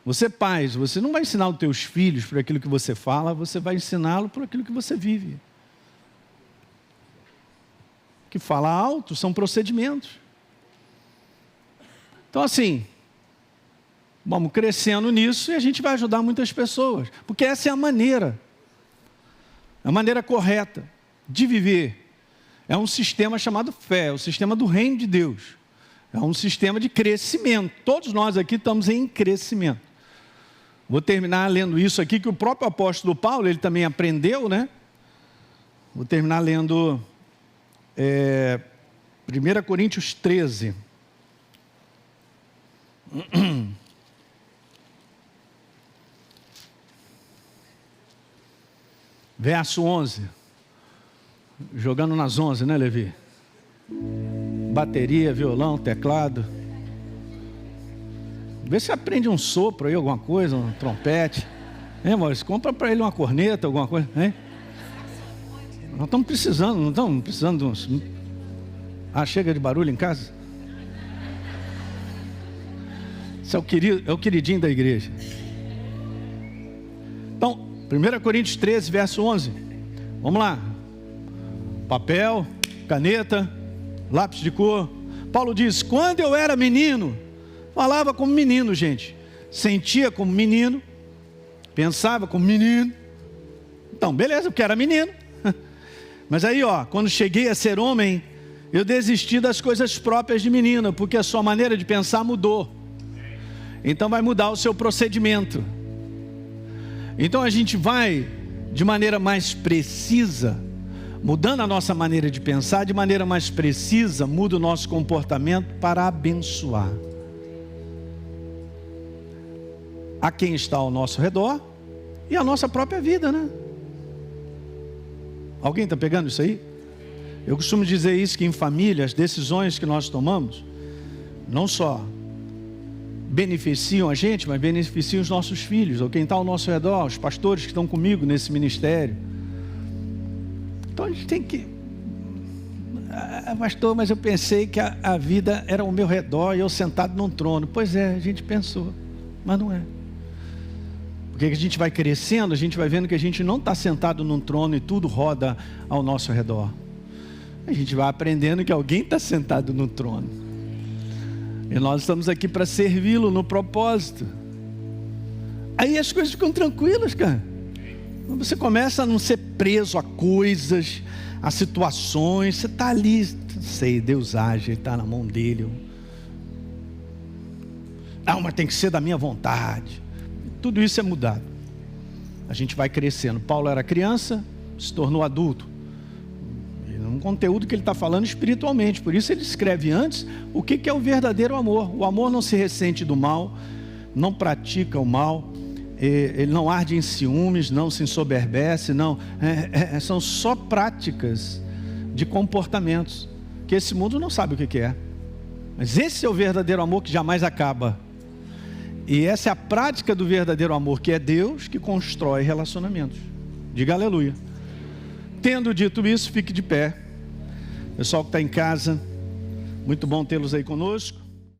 A: Você, pais, você não vai ensinar os teus filhos por aquilo que você fala, você vai ensiná-lo por aquilo que você vive. Que fala alto são procedimentos. Então, assim, vamos crescendo nisso e a gente vai ajudar muitas pessoas. Porque essa é a maneira correta de viver. É um sistema chamado fé, é o sistema do reino de Deus. É um sistema de crescimento. Todos nós aqui estamos em crescimento. Vou terminar lendo isso aqui, que o próprio apóstolo Paulo, ele também aprendeu, né? Vou terminar lendo 1 Coríntios 13. Verso 11. Jogando nas 11, né, Levi? Bateria, violão, teclado. Vê se aprende um sopro aí, alguma coisa, um trompete. Hein, Maurício? Compra para ele uma corneta, alguma coisa. Hein? Nós estamos precisando, não estamos precisando de uns... Ah, chega de barulho em casa? Isso é o queridinho da igreja. Então, 1 Coríntios 13, verso 11. Vamos lá. Papel, caneta, lápis de cor. Paulo diz: quando eu era menino, falava como menino, gente. Sentia como menino. Pensava como menino. Então, beleza, porque era menino. Mas aí, quando cheguei a ser homem, eu desisti das coisas próprias de menino, porque a sua maneira de pensar mudou. Então vai mudar o seu procedimento. Então a gente vai, de maneira mais precisa, mudando a nossa maneira de pensar, de maneira mais precisa, muda o nosso comportamento para abençoar a quem está ao nosso redor e a nossa própria vida, né? Alguém está pegando isso aí? Eu costumo dizer isso, que em família, as decisões que nós tomamos, não só beneficiam a gente, mas beneficiam os nossos filhos, ou quem está ao nosso redor, os pastores que estão comigo nesse ministério. Então a gente tem que... pastor, mas eu pensei que a vida era ao meu redor e eu sentado num trono. Pois é, a gente pensou, mas não é. Porque a gente vai crescendo, a gente vai vendo que a gente não está sentado num trono e tudo roda ao nosso redor. A gente vai aprendendo que alguém está sentado no trono. E nós estamos aqui para servi-lo no propósito. Aí as coisas ficam tranquilas, cara. Você começa a não ser preso a coisas, a situações. Você está ali, sei, Deus age, está na mão dele. Não, mas tem que ser da minha vontade. Tudo isso é mudado. A gente vai crescendo. Paulo era criança, se tornou adulto. Um conteúdo que ele está falando espiritualmente. Por isso ele escreve antes o que é o verdadeiro amor. O amor não se ressente do mal, não pratica o mal, ele não arde em ciúmes, não se ensoberbece, não. São só práticas de comportamentos que esse mundo não sabe o que é. Mas esse é o verdadeiro amor que jamais acaba. E essa é a prática do verdadeiro amor, que é Deus que constrói relacionamentos. Diga aleluia. Tendo dito isso, fique de pé. Pessoal que está em casa, muito bom tê-los aí conosco.